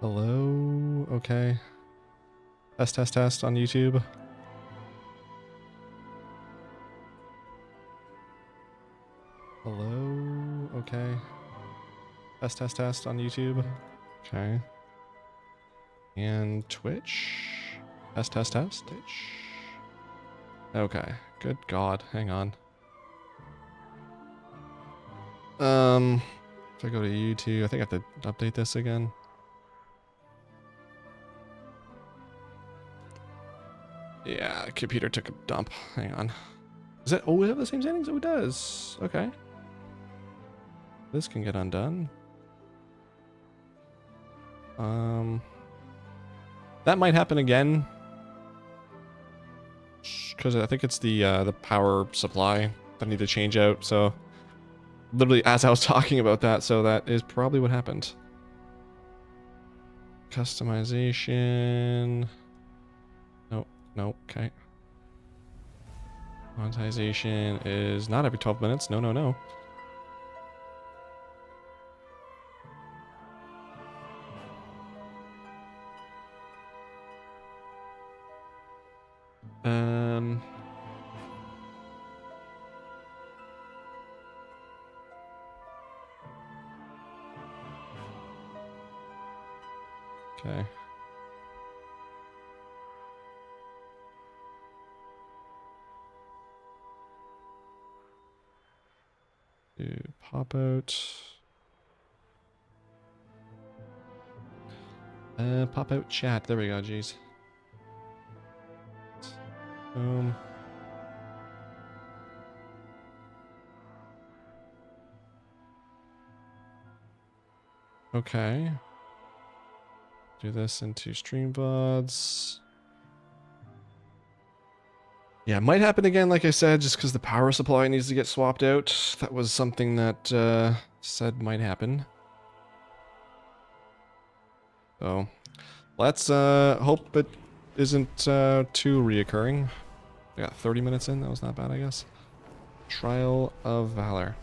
Hello? Okay. Test on YouTube. Hello? Okay. Test on YouTube. Okay. And Twitch. Test. Twitch. Okay. Good God. Hang on. If I go to YouTube, I think I have to update this again. Yeah, computer took a dump. Hang on. Is it? Oh, we have the same settings? Oh, it does. Okay. This can get undone. That might happen again. Because I think it's the power supply that I need to change out. So, literally as I was talking about that, so that is probably what happened. Customization. Nope. Okay. Monetization is not every 12 minutes. No. Okay. Do pop out. Pop out chat. There we go, jeez. Boom. Okay. Do this into stream VODs. Yeah, it might happen again, like I said, just because the power supply needs to get swapped out. That was something that said might happen. So, let's hope it isn't too reoccurring. I got 30 minutes in. That was not bad, I guess. Trial of Valor.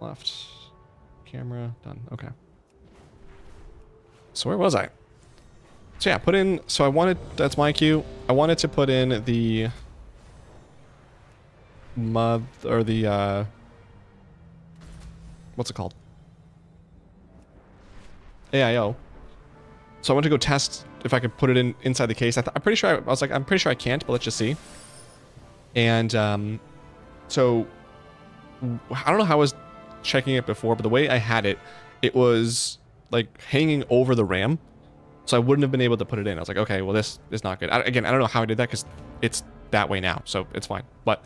Left. Camera. Done. Okay. So where was I? So yeah, put in... So I wanted... That's my cue. I wanted to put in the... Mud... Or the... What's it called? AIO. So I want to go test if I could put it in inside the case. I'm pretty sure I was like, I'm pretty sure I can't, but let's just see. And so I don't know how I was checking it before, but the way I had it, it was like hanging over the RAM, so I wouldn't have been able to put it in. I was like, okay, well this is not good. Again, I don't know how I did that because it's that way now, so it's fine. But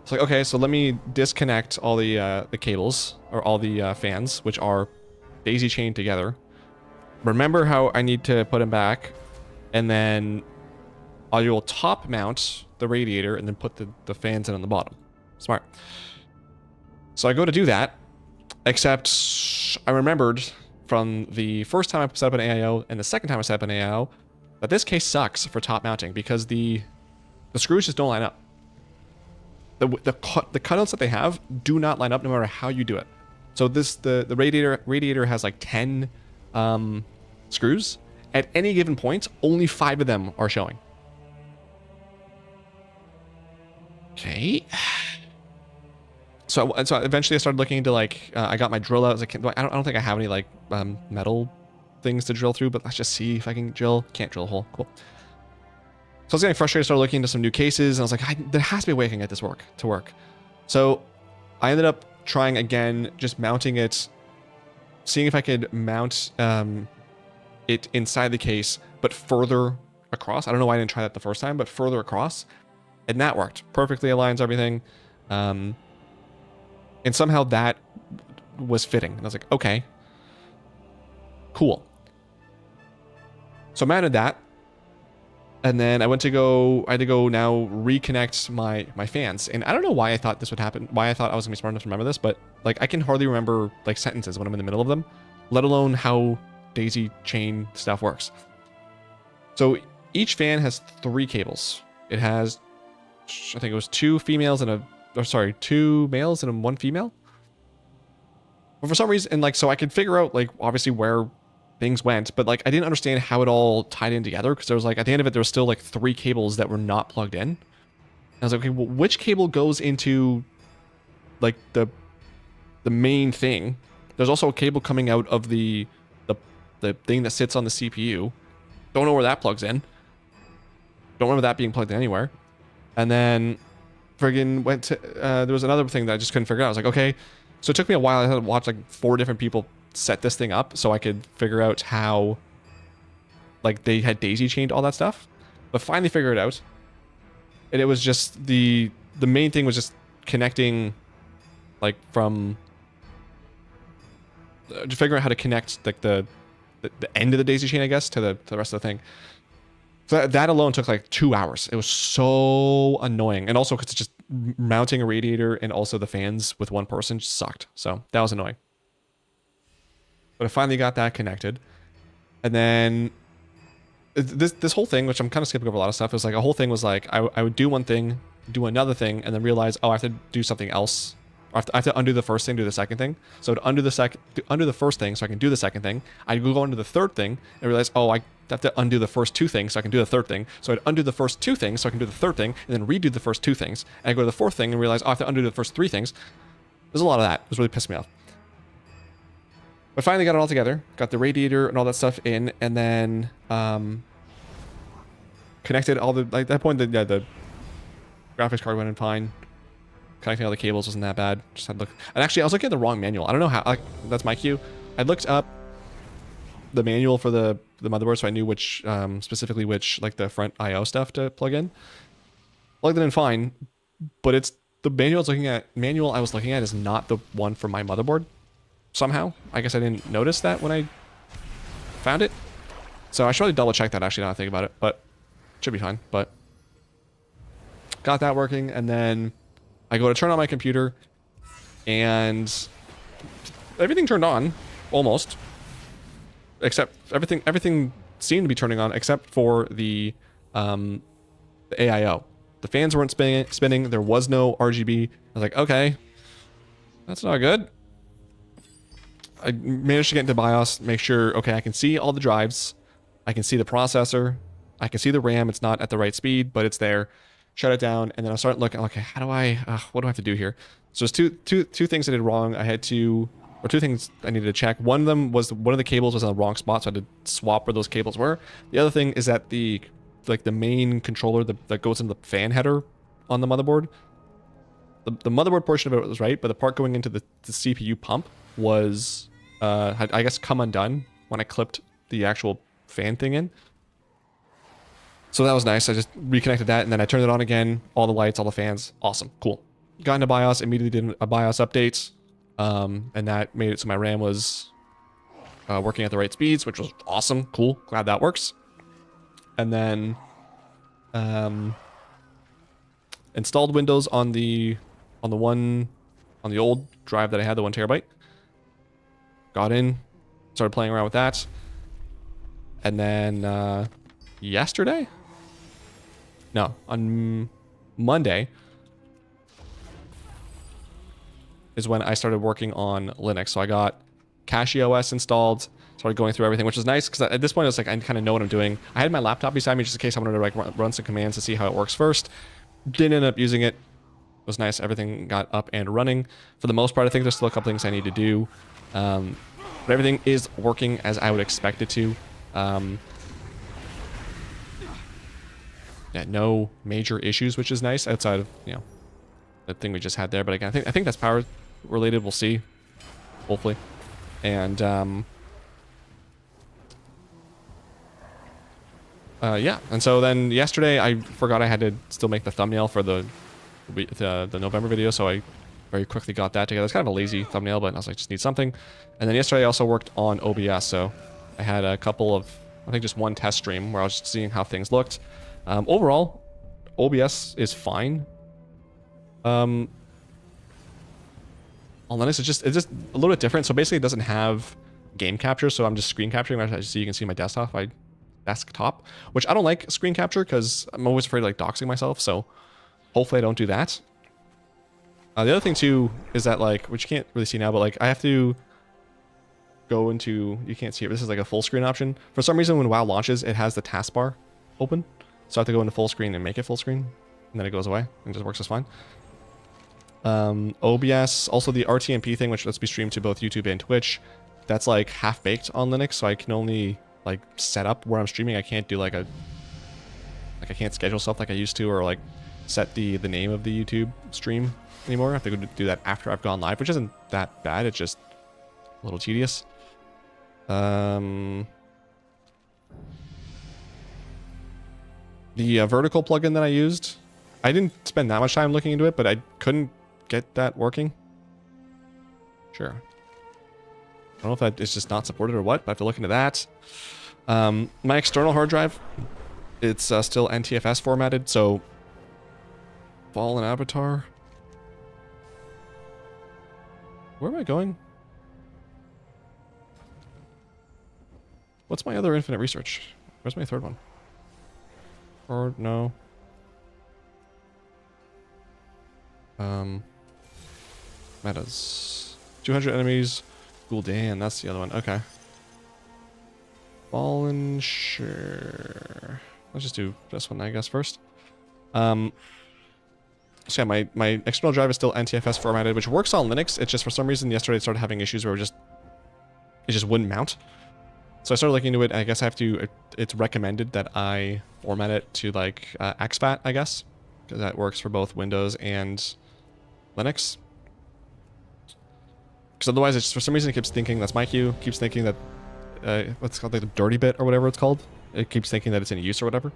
it's like, okay, so let me disconnect all the cables or all the fans, which are daisy chained together. Remember how I need to put them back, and then I will top mount the radiator and then put the fans in on the bottom. Smart. So I go to do that, except I remembered from the first time I set up an AIO and the second time I set up an AIO that this case sucks for top mounting because the screws just don't line up. The cutouts that they have do not line up no matter how you do it. So the radiator has like 10 screws. At any given point, only 5 of them are showing. Okay. So eventually I started looking into like, I got my drill out. I was like, I don't think I have any like metal things to drill through, but let's just see if I can drill. Can't drill a hole. Cool. So I was getting frustrated, started looking into some new cases, and I was like, there has to be a way I can get this to work. So I ended up trying again, just mounting it, seeing if I could mount it inside the case, but further across. I don't know why I didn't try that the first time, but further across. And that worked. Perfectly aligns everything. And somehow that was fitting. And I was like, okay, cool. So I mounted that. And then I had to go now reconnect my fans. And I don't know why I thought this would happen, why I thought I was gonna be smart enough to remember this, but like I can hardly remember like sentences when I'm in the middle of them, let alone how daisy chain stuff works. So each fan has 3 cables. It has, I think it was 2 females and 2 males and 1 female. But for some reason, and like, so I could figure out like obviously where things went, but like I didn't understand how it all tied in together because there was like at the end of it there was still like 3 cables that were not plugged in. And I was like, okay, well, which cable goes into like the main thing? There's also a cable coming out of the thing that sits on the CPU. Don't know where that plugs in. Don't remember that being plugged in anywhere. And then friggin' went to there was another thing that I just couldn't figure out. I was like, okay, so it took me a while. I had to watch like 4 different people set this thing up so I could figure out how like they had daisy chained all that stuff, but finally figured it out. And it was just the main thing was just connecting like from to figure out how to connect like the end of the daisy chain, I guess, to the rest of the thing. So that alone took like 2 hours. It was so annoying, and also because it's just mounting a radiator and also the fans with one person just sucked. So that was annoying. But I finally got that connected, and then this whole thing, which I'm kind of skipping over a lot of stuff, is like a whole thing was like I would do one thing, do another thing, and then realize, oh, I have to do something else. I have to undo the first thing, do the second thing. So to undo the first thing so I can do the second thing, I go into the third thing and realize, oh, I have to undo the first 2 things so I can do the third thing. So I'd undo the first 2 things so I can do the third thing, and then redo the first 2 things. And I go to the fourth thing and realize, oh, I have to undo the first 3 things. There's a lot of that. It was really pissing me off. But finally got it all together, got the radiator and all that stuff in, and then connected all the, like at that point, the graphics card went in fine. Connecting all the cables wasn't that bad. Just had to look. And actually, I was looking at the wrong manual. I don't know how. Like, that's my cue. I looked up the manual for the motherboard, so I knew which specifically which like the front I/O stuff to plug in. Plugged it in fine, but it's the manual I was looking at is not the one for my motherboard. Somehow, I guess I didn't notice that when I found it. So I should really double check that actually now that I think about it, but it should be fine. But got that working, and then I go to turn on my computer, and everything turned on, almost. Except everything seemed to be turning on except for the AIO. The fans weren't spinning. There was no RGB. I was like, okay, that's not good. I managed to get into BIOS, make sure, okay, I can see all the drives. I can see the processor. I can see the RAM. It's not at the right speed, but it's there. Shut it down, and then I started looking, okay, how do what do I have to do here? So there's two things I did wrong. I had to, or 2 things I needed to check. One of them was one of the cables was in the wrong spot, so I had to swap where those cables were. The other thing is that the main controller that goes into the fan header on the motherboard, the motherboard portion of it was right, but the part going into the CPU pump was, had, I guess, come undone when I clipped the actual fan thing in. So that was nice. I just reconnected that, and then I turned it on again. All the lights, all the fans. Awesome. Cool. Got into BIOS, immediately did a BIOS update, and that made it so my RAM was working at the right speeds, which was awesome. Cool. Glad that works. And then installed Windows on the old drive that I had, the 1 terabyte. Got in, started playing around with that, and then yesterday. No, on Monday is when I started working on Linux. So I got CachyOS installed, started going through everything, which is nice because at this point it's like I kind of know what I'm doing. I had my laptop beside me just in case I wanted to like run some commands to see how it works first. Didn't end up using it. It was nice. Everything got up and running. For the most part, I think there's still a couple things I need to do. But everything is working as I would expect it to. Yeah, no major issues, which is nice outside of, you know, the thing we just had there. But again, I think that's power related. We'll see, hopefully. And yeah. And so then yesterday I forgot I had to still make the thumbnail for the November video, so I very quickly got that together. It's kind of a lazy thumbnail, but I was like, just need something. And then yesterday I also worked on OBS, so I had a couple of, I think just 1 test stream where I was just seeing how things looked. Overall, OBS is fine. On Linux, it's just a little bit different. So basically, it doesn't have game capture, so I'm just screen capturing. So you can see my desktop, which I don't like screen capture because I'm always afraid of like doxing myself. So hopefully, I don't do that. The other thing too is that like, which you can't really see now, but like I have to go into, you can't see it, but this is like a full screen option. For some reason, when WoW launches, it has the taskbar open. So I have to go into full screen and make it full screen. And then it goes away and just works just fine. OBS, also the RTMP thing, which lets me stream to both YouTube and Twitch. That's like half baked on Linux, so I can only like set up where I'm streaming. I can't do like I can't schedule stuff like I used to, or like set the name of the YouTube stream anymore. I have to go do that after I've gone live, which isn't that bad. It's just a little tedious. The vertical plugin that I used, I didn't spend that much time looking into it, but I couldn't get that working. Sure. I don't know if that is just not supported or what, but I have to look into that. My external hard drive, it's still NTFS formatted, so Fallen Avatar. Where am I going? What's my other infinite research? Where's my third one? Or no. Metas. 200 enemies. Gul'dan, that's the other one. Okay. Fallen, sure. Let's just do this one, I guess, first. So yeah, my external drive is still NTFS formatted, which works on Linux. It's just for some reason yesterday it started having issues where it just wouldn't mount. So I started looking into it. I guess I have to. It's recommended that I format it to like exFAT, I guess, because that works for both Windows and Linux. Because otherwise, it's for some reason it keeps thinking that's my queue. Keeps thinking that what's called like the dirty bit or whatever it's called. It keeps thinking that it's in use or whatever.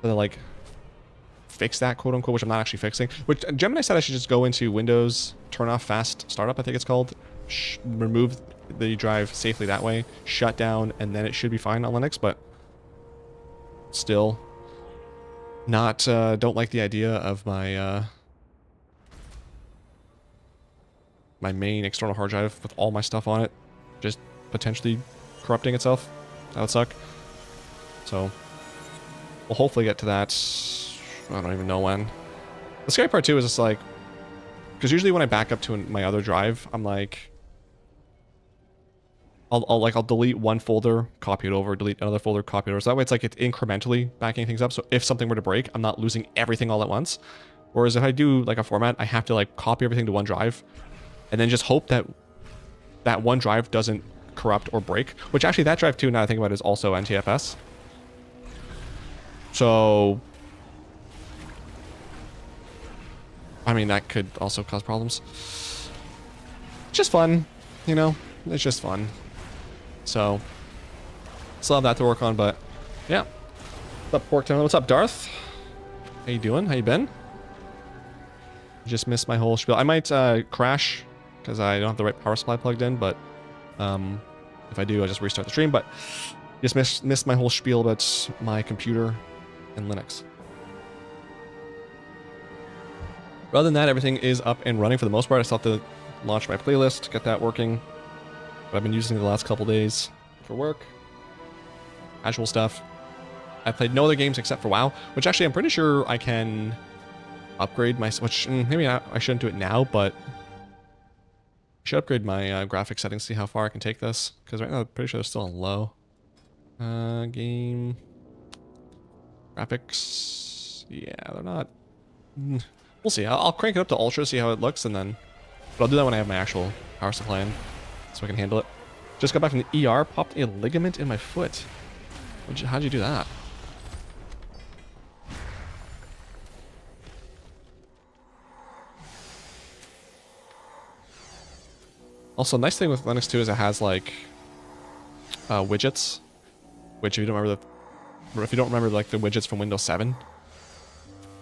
So they like fix that, quote unquote, which I'm not actually fixing. Which Gemini said I should just go into Windows, turn off fast startup, I think it's called, remove the drive safely that way, shut down, and then it should be fine on Linux. But still, not don't like the idea of my my main external hard drive with all my stuff on it just potentially corrupting itself. That would suck. So we'll hopefully get to that. I don't even know when. The scary part too is it's like, because usually when I back up to my other drive, I'm like, I'll delete one folder, copy it over, delete another folder, copy it over. So that way it's like it's incrementally backing things up. So if something were to break, I'm not losing everything all at once. Whereas if I do like a format, I have to like copy everything to one drive and then just hope that that one drive doesn't corrupt or break. Which actually that drive too, now I think about it, is also NTFS. So I mean, that could also cause problems. Just fun, you know? It's just fun. So, still have that to work on, but yeah. What's up, Porktown? What's up, Darth? How you doing? How you been? Just missed my whole spiel. I might crash because I don't have the right power supply plugged in, but if I do, I'll just restart the stream. But just missed my whole spiel about my computer and Linux. Other than that, everything is up and running for the most part. I still have to launch my playlist, get that working. But I've been using it the last couple days for work. Casual stuff. I played no other games except for WoW, which actually I'm pretty sure I can upgrade my... Which, maybe I shouldn't do it now, but... I should upgrade my graphics settings, see how far I can take this. Because right now I'm pretty sure they're still on low. Game... Graphics... Yeah, they're not... We'll see. I'll crank it up to ultra, see how it looks, and then... But I'll do that when I have my actual power supply in, so I can handle it. Just got back from the ER, popped a ligament in my foot. How'd you do that? Also, nice thing with Linux too is it has like widgets, which if you don't remember like the widgets from Windows 7.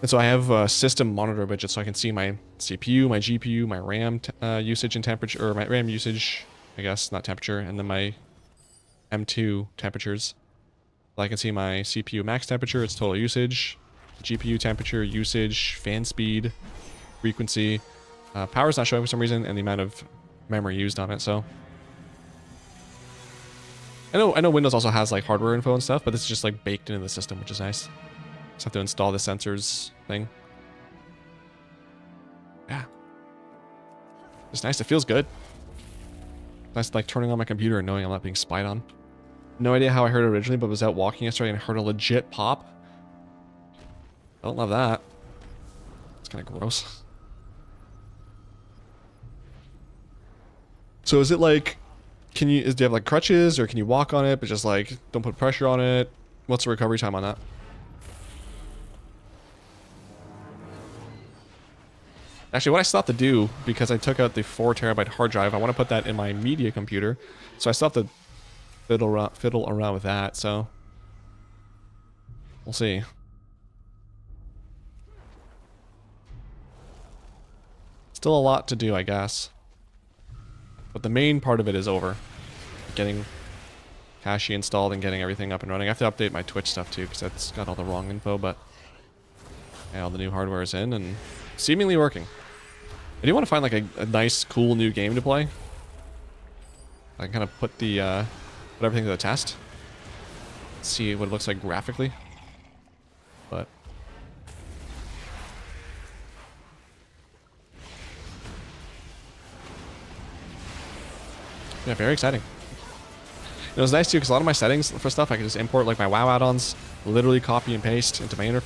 And so I have system monitor widgets, so I can see my CPU, my GPU, my RAM usage and temperature, or my RAM usage, I guess, not temperature, and then my M2 temperatures. So I can see my CPU max temperature, its total usage, GPU temperature, usage, fan speed, frequency. Power's not showing for some reason, and the amount of memory used on it. So I know Windows also has like hardware info and stuff, but this is just like baked into the system, which is nice. Just have to install the sensors thing. Yeah. It's nice. It feels good. That's like turning on my computer and knowing I'm not being spied on. No idea how I heard it originally, but was out walking yesterday and heard a legit pop. Don't love that. It's kind of gross. So is it like, do you have like crutches, or can you walk on it, but just like, don't put pressure on it? What's the recovery time on that? Actually, what I still have to do, because I took out the 4 terabyte hard drive, I want to put that in my media computer. So I still have to fiddle around with that, so we'll see. Still a lot to do, I guess. But the main part of it is over. Getting Cache installed and getting everything up and running. I have to update my Twitch stuff too, because that's got all the wrong info, but yeah, all the new hardware is in and seemingly working. I do want to find like a nice, cool new game to play. I can kind of put everything to the test. See what it looks like graphically. But yeah, very exciting. It was nice too, because a lot of my settings for stuff I could just import, like my WoW add-ons, literally copy and paste into my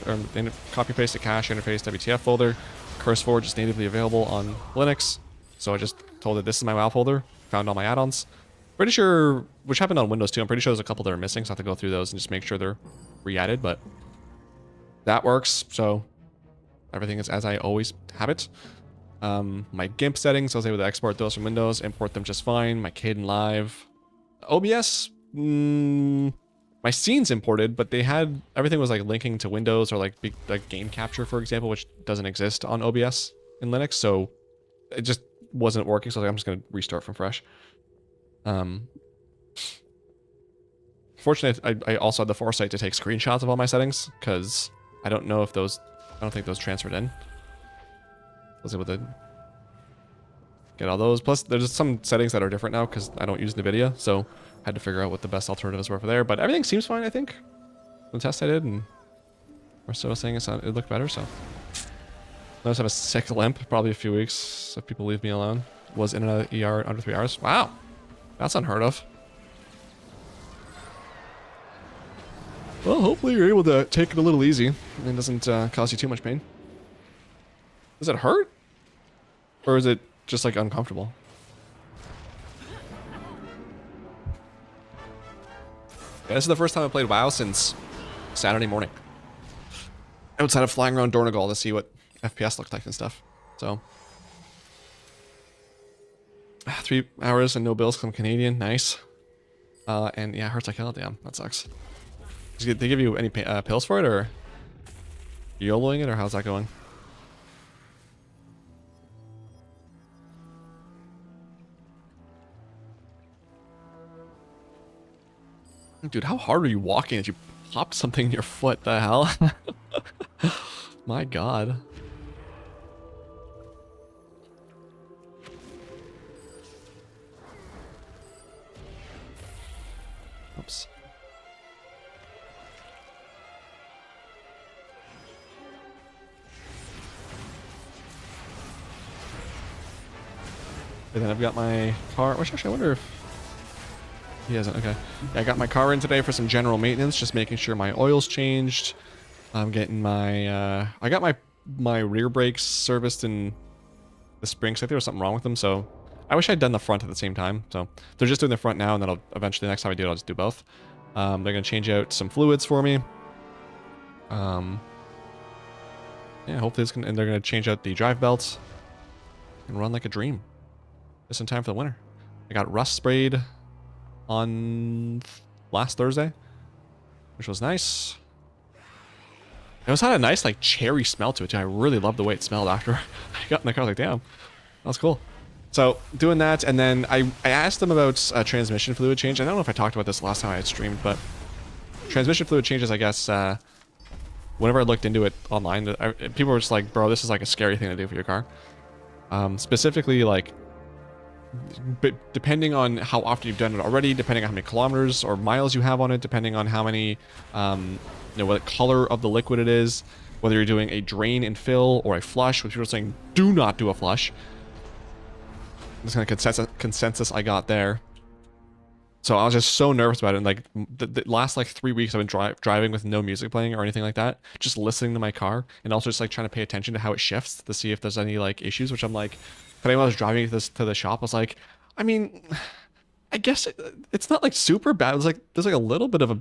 copy paste the cache interface WTF folder. CurseForge is natively available on Linux, so I just told it this is my WoW folder. Found all my add-ons. Pretty sure, which happened on Windows too. I'm pretty sure there's a couple that are missing, so I have to go through those and just make sure they're re-added. But that works. So everything is as I always have it. My GIMP settings, I was able to export those from Windows, import them just fine. My Kden Live. OBS, my scenes imported, but they had, everything was like linking to Windows or like game capture, for example, which doesn't exist on OBS in Linux. So it just wasn't working. So I was like, I'm just going to restart from fresh. Fortunately, I also had the foresight to take screenshots of all my settings, because I don't know if those, I don't think those transferred in. I was able to get all those. Plus, there's some settings that are different now because I don't use NVIDIA, so I had to figure out what the best alternatives were for there. But everything seems fine, I think. The test I did, and Marcel was saying it looked better, so. I just have a sick limp, probably a few weeks if people leave me alone. Was in and out of ER under 3 hours. Wow, that's unheard of. Well, hopefully you're able to take it a little easy and it doesn't cause you too much pain. Does it hurt? Or is it just like uncomfortable? Yeah, this is the first time I played WoW since Saturday morning. Outside of flying around Dornegal to see what FPS looked like and stuff. So 3 hours and no bills because I'm Canadian. Nice. And yeah, it hurts like hell. Damn, that sucks. Did they give you any pills for it, or YOLOing it, or how's that going? Dude, how hard are you walking that you popped something in your foot? The hell? My God. Oops. And then I've got my car. Which actually, I wonder if he hasn't. Okay. Yeah, I got my car in today for some general maintenance, just making sure my oil's changed. I'm getting my. I got my rear brakes serviced in the spring, so I think there was something wrong with them. So I wish I'd done the front at the same time. So they're just doing the front now, and then I'll eventually, the next time I do it, I'll just do both. They're gonna change out some fluids for me. Yeah, hopefully and they're gonna change out the drive belts and run like a dream. Just in time for the winter. I got rust sprayed on last Thursday, which was nice. It was had a nice like cherry smell to it too. I really loved the way it smelled after I got in the car. Like, damn, that was cool. So doing that, and then I asked them about transmission fluid change. I don't know if I talked about this last time I had streamed, but transmission fluid changes, I guess, whenever I looked into it online, people were just like, bro, this is like a scary thing to do for your car. Specifically, like, depending on how often you've done it already, depending on how many kilometers or miles you have on it, depending on how many, what color of the liquid it is, whether you're doing a drain and fill or a flush, which people are saying, do not do a flush. This kind of consensus I got there. So I was just so nervous about it. And like the last like 3 weeks, I've been driving with no music playing or anything like that, just listening to my car, and also just like trying to pay attention to how it shifts to see if there's any like issues. Which I'm like, today when I was driving this to the shop, I was like, I mean, I guess it's not like super bad. It was like there's like a little bit of a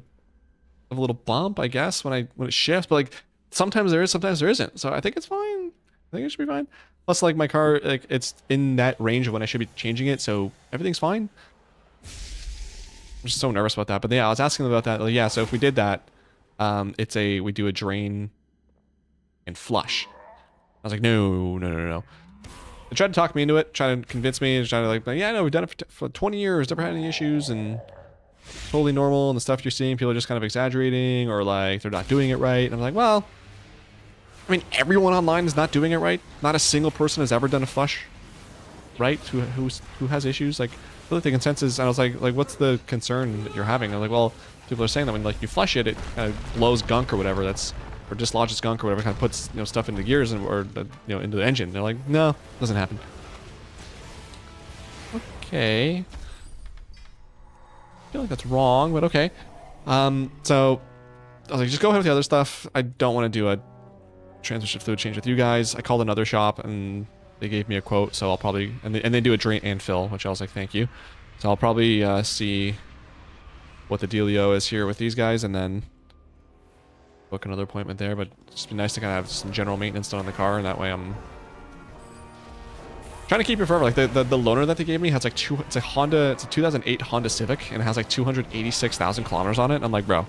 little bump, I guess, when it shifts, but like sometimes there is, sometimes there isn't. So I think it's fine. I think it should be fine. Plus, like my car, like it's in that range of when I should be changing it, so everything's fine. I'm just so nervous about that. But yeah, I was asking them about that. Like, yeah, so if we did that, we do a drain and flush. I was like, no. They tried to talk me into it, trying to convince me, trying to like, yeah, no, we've done it for 20 years, never had any issues, and totally normal. And the stuff you're seeing, people are just kind of exaggerating, or like they're not doing it right. And I'm like, well, I mean, everyone online is not doing it right. Not a single person has ever done a flush right who has issues. Like, I feel like the consensus, and I was like, what's the concern that you're having? I'm like, well, people are saying that when like you flush it, it kind of blows gunk or whatever, or dislodges gunk or whatever, kind of puts stuff into gears or into the engine. They're like, no, doesn't happen. Okay, I feel like that's wrong, but okay. So I was like, just go ahead with the other stuff. I don't want to do a transmission fluid change with you guys. I called another shop and they gave me a quote, so I'll probably, and they do a drain and fill, which I was like, thank you. So I'll probably see what the dealio is here with these guys, and then book another appointment there. But it'd just be nice to kind of have some general maintenance done on the car, and that way I'm trying to keep it forever. Like the loaner that they gave me has like it's a 2008 Honda Civic, and it has like 286,000 kilometers on it. And I'm like, bro,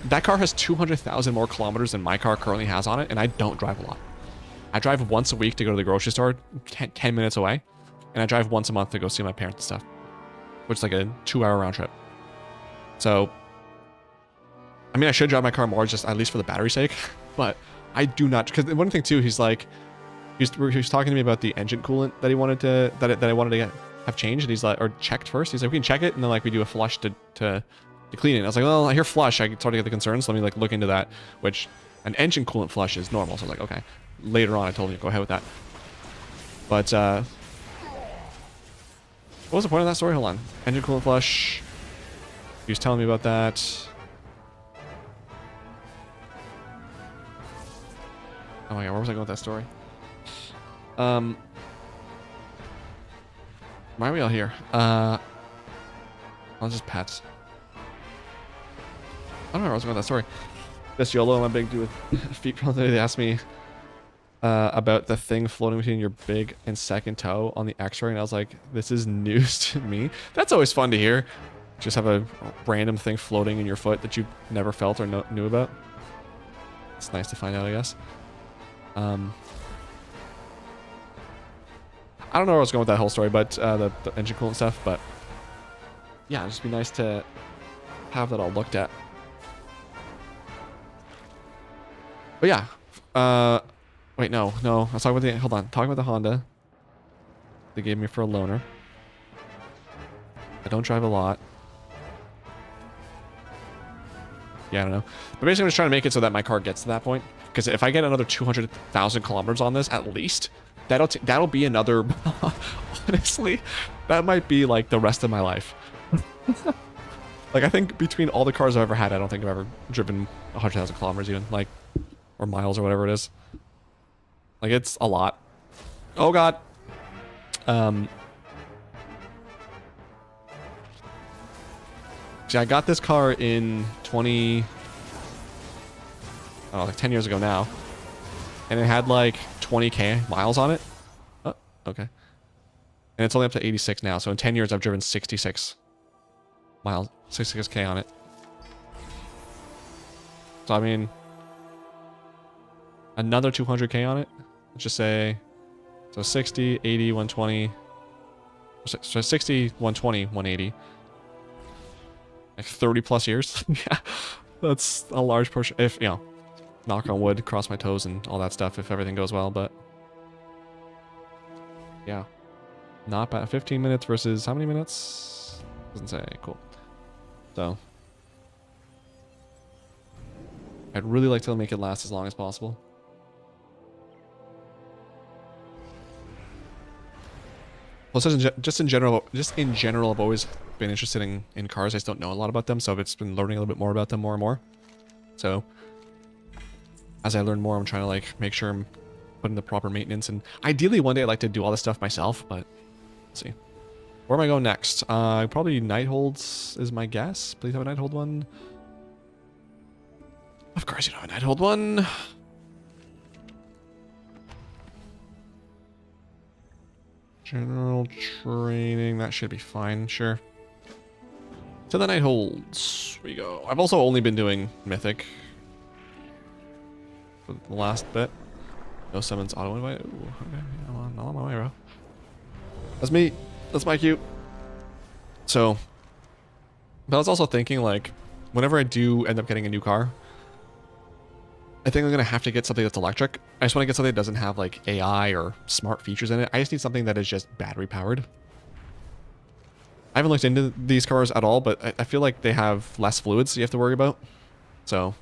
that car has 200,000 more kilometers than my car currently has on it, and I don't drive a lot. I drive once a week to go to the grocery store, 10 minutes away, and I drive once a month to go see my parents and stuff, which is like a 2-hour round trip. So, I mean, I should drive my car more, just at least for the battery's sake, but I do not, because one thing too, he's talking to me about the engine coolant that he wanted to, that I wanted to have changed, and he's like, or checked first. He's like, we can check it, and then like we do a flush to clean it. And I was like, well, I hear flush, I sort of get the concern, so let me like look into that, which an engine coolant flush is normal. So I was like, okay. Later on, I told him to go ahead with that. But, what was the point of that story? Hold on. Engine coolant flush. He was telling me about that. Oh my god, where was I going with that story? Why are we all here? I'll just pets. I don't know where I was going with that story. This YOLO, I'm big dude with feet. They asked me about the thing floating between your big and second toe on the X-ray, and I was like, this is news to me. That's always fun to hear. Just have a random thing floating in your foot that you never felt or knew about. It's nice to find out, I guess. I don't know where I was going with that whole story, but the engine coolant stuff, but yeah, it'd just be nice to have that all looked at. But yeah, wait, no. Let's talk about hold on. Talking about the Honda they gave me for a loaner. I don't drive a lot. Yeah, I don't know. But basically I'm just trying to make it so that my car gets to that point. Because if I get another 200,000 kilometers on this, at least, that'll be another, honestly, that might be like the rest of my life. Like, I think between all the cars I've ever had, I don't think I've ever driven 100,000 kilometers even, like, or miles or whatever it is. Like, it's a lot. Oh, God. See, I got this car in like 10 years ago now. And it had, like, 20k miles on it. Oh, okay. And it's only up to 86 now. So in 10 years, I've driven 66 miles, 66k on it. So, I mean, another 200k on it. Let's just say, so 60, 80, 120. So 60, 120, 180. Like 30 plus years. Yeah, that's a large portion. If, you know, knock on wood, cross my toes and all that stuff if everything goes well, but yeah. Not bad. 15 minutes versus how many minutes? Doesn't say. Cool. So, I'd really like to make it last as long as possible. Well, just in general, I've always been interested in cars. I just don't know a lot about them, so I've just been learning a little bit more about them more and more. So as I learn more, I'm trying to like make sure I'm putting the proper maintenance. And ideally, one day I'd like to do all this stuff myself, but let's see. Where am I going next? Probably Nightholds is my guess. Please have a Nighthold one. Of course you don't have a Nighthold one. General training, that should be fine, sure. To the Nightholds, we go. I've also only been doing Mythic for the last bit. No summons auto invite. Ooh, okay, I'm on my way, bro. That's me. That's my cue. So, but I was also thinking, like, whenever I do end up getting a new car, I think I'm gonna have to get something that's electric. I just want to get something that doesn't have like AI or smart features in it. I just need something that is just battery powered. I haven't looked into these cars at all, but I feel like they have less fluids you have to worry about. So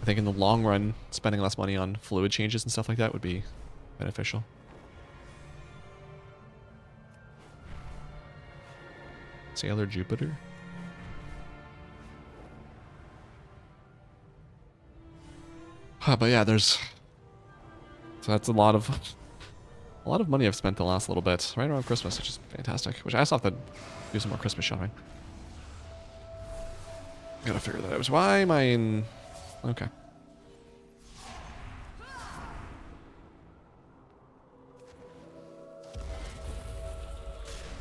I think in the long run, spending less money on fluid changes and stuff like that would be beneficial. Sailor Jupiter. But yeah, so that's a lot of money I've spent the last little bit right around Christmas, which is fantastic. Which I still have to do some more Christmas shopping. Gotta figure that out. Why am I in? Okay.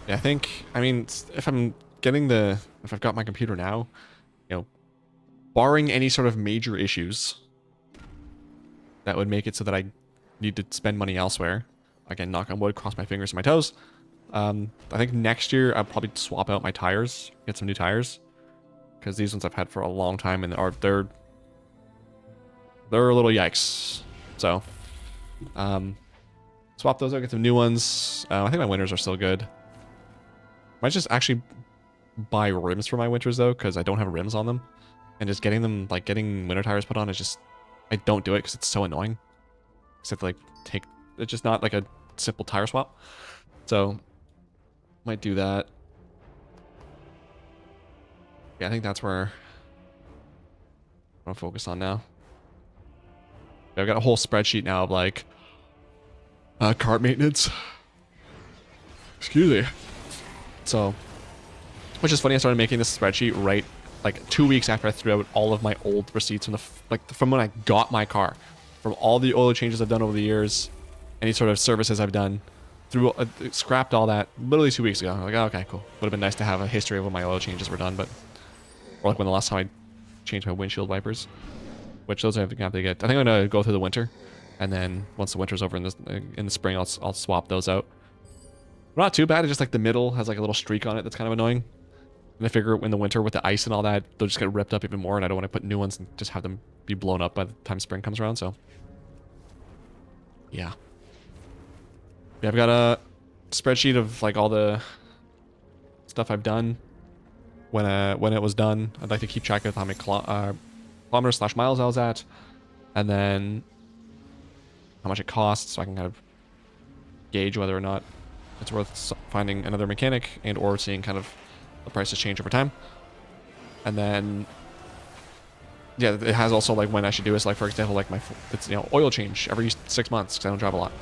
Yeah, I mean, if I've got my computer now, you know, barring any sort of major issues that would make it so that I need to spend money elsewhere. Again, knock on wood, cross my fingers and my toes. I think next year I'll probably swap out my tires, get some new tires, because these ones I've had for a long time and they're a little yikes. So, swap those out, get some new ones. I think my winters are still good. Might just actually buy rims for my winters though, because I don't have rims on them, and just getting winter tires put on is just. I don't do it because it's so annoying. Except like it's just not like a simple tire swap. So might do that. Yeah, I think that's where I'm focused on now. I've got a whole spreadsheet now of like cart maintenance. Excuse me. So, which is funny, I started making this spreadsheet right like 2 weeks after I threw out all of my old receipts from when I got my car, from all the oil changes I've done over the years, any sort of services I've done, scrapped all that literally 2 weeks ago. I'm like, oh, okay, cool. Would have been nice to have a history of when my oil changes were done, or like when the last time I changed my windshield wipers, which those I have to get. I think I'm gonna go through the winter, and then once the winter's over in the spring, I'll swap those out. Not too bad. It's just like the middle has like a little streak on it that's kind of annoying. And I figure in the winter with the ice and all that, they'll just get ripped up even more, and I don't want to put new ones and just have them be blown up by the time spring comes around, so. Yeah. Yeah, I've got a spreadsheet of like all the stuff I've done when it was done. I'd like to keep track of how many kilometers / miles I was at, and then how much it costs, so I can kind of gauge whether or not it's worth finding another mechanic and or seeing kind of the prices change over time. And then yeah, it has also like when I should do is like, for example, like it's oil change every 6 months because I don't drive a lot,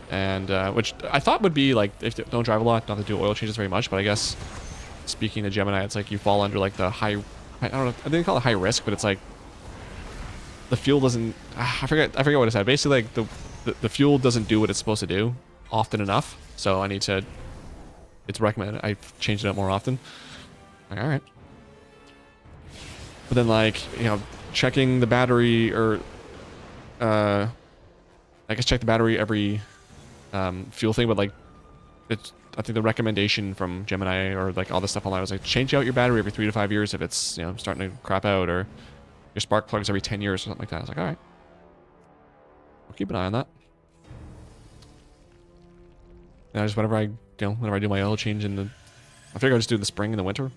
and which I thought would be like, if you don't drive a lot, not to do oil changes very much. But I guess speaking to Gemini, it's like you fall under like the I don't know, I didn't call it high risk, but it's like the fuel doesn't, I forget what it said. Basically like the fuel doesn't do what it's supposed to do often enough, so I need to, it's recommended I change it up more often. Like, all right. But then like, checking the battery, or I guess check the battery every fuel thing, but like it's, I think the recommendation from Gemini or like all the stuff online was like, change out your battery every 3 to 5 years if it's starting to crap out, or your spark plugs every 10 years or something like that. I was like, all right, I'll keep an eye on that. And just whenever I do my oil change I figure I'll just do the spring and the winter,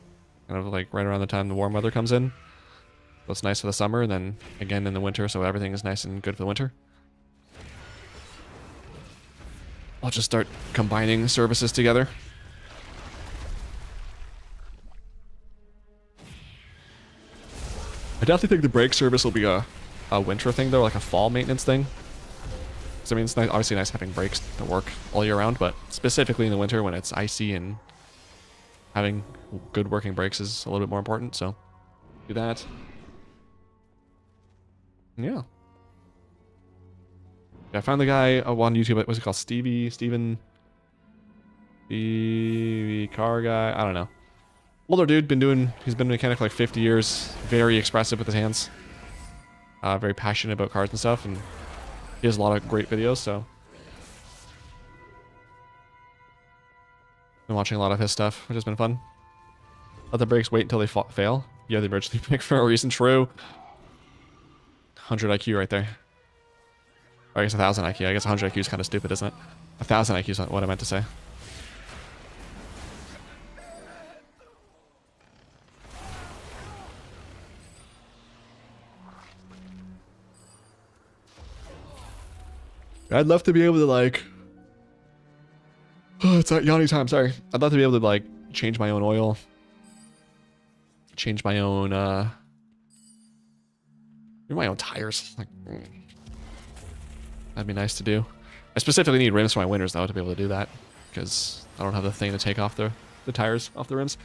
kind of like right around the time the warm weather comes in. So it's nice for the summer, and then again in the winter, so everything is nice and good for the winter. I'll just start combining services together. I definitely think the brake service will be a winter thing, though, like a fall maintenance thing. Because, I mean, it's nice, obviously nice having brakes to work all year round, but specifically in the winter when it's icy and having good working brakes is a little bit more important, so do that. Yeah. I found the guy on YouTube, what's he called? Steven the car guy? I don't know. Older dude, he's been a mechanic for like 50 years. Very expressive with his hands. Very passionate about cars and stuff, and he has a lot of great videos, so. Been watching a lot of his stuff, which has been fun. Let the brakes wait until they fail. Yeah, the emergency brake for a reason. True. 100 IQ right there. Or I guess 1,000 IQ. I guess 100 IQ is kind of stupid, isn't it? 1,000 IQ is what I meant to say. I'd love to be able to, like... Oh, it's yawning time, sorry. I'd love to be able to, like, change my own oil. Change my own, my own tires. Like, that'd be nice to do. I specifically need rims for my winters, though, to be able to do that. Because I don't have the thing to take off the tires off the rims.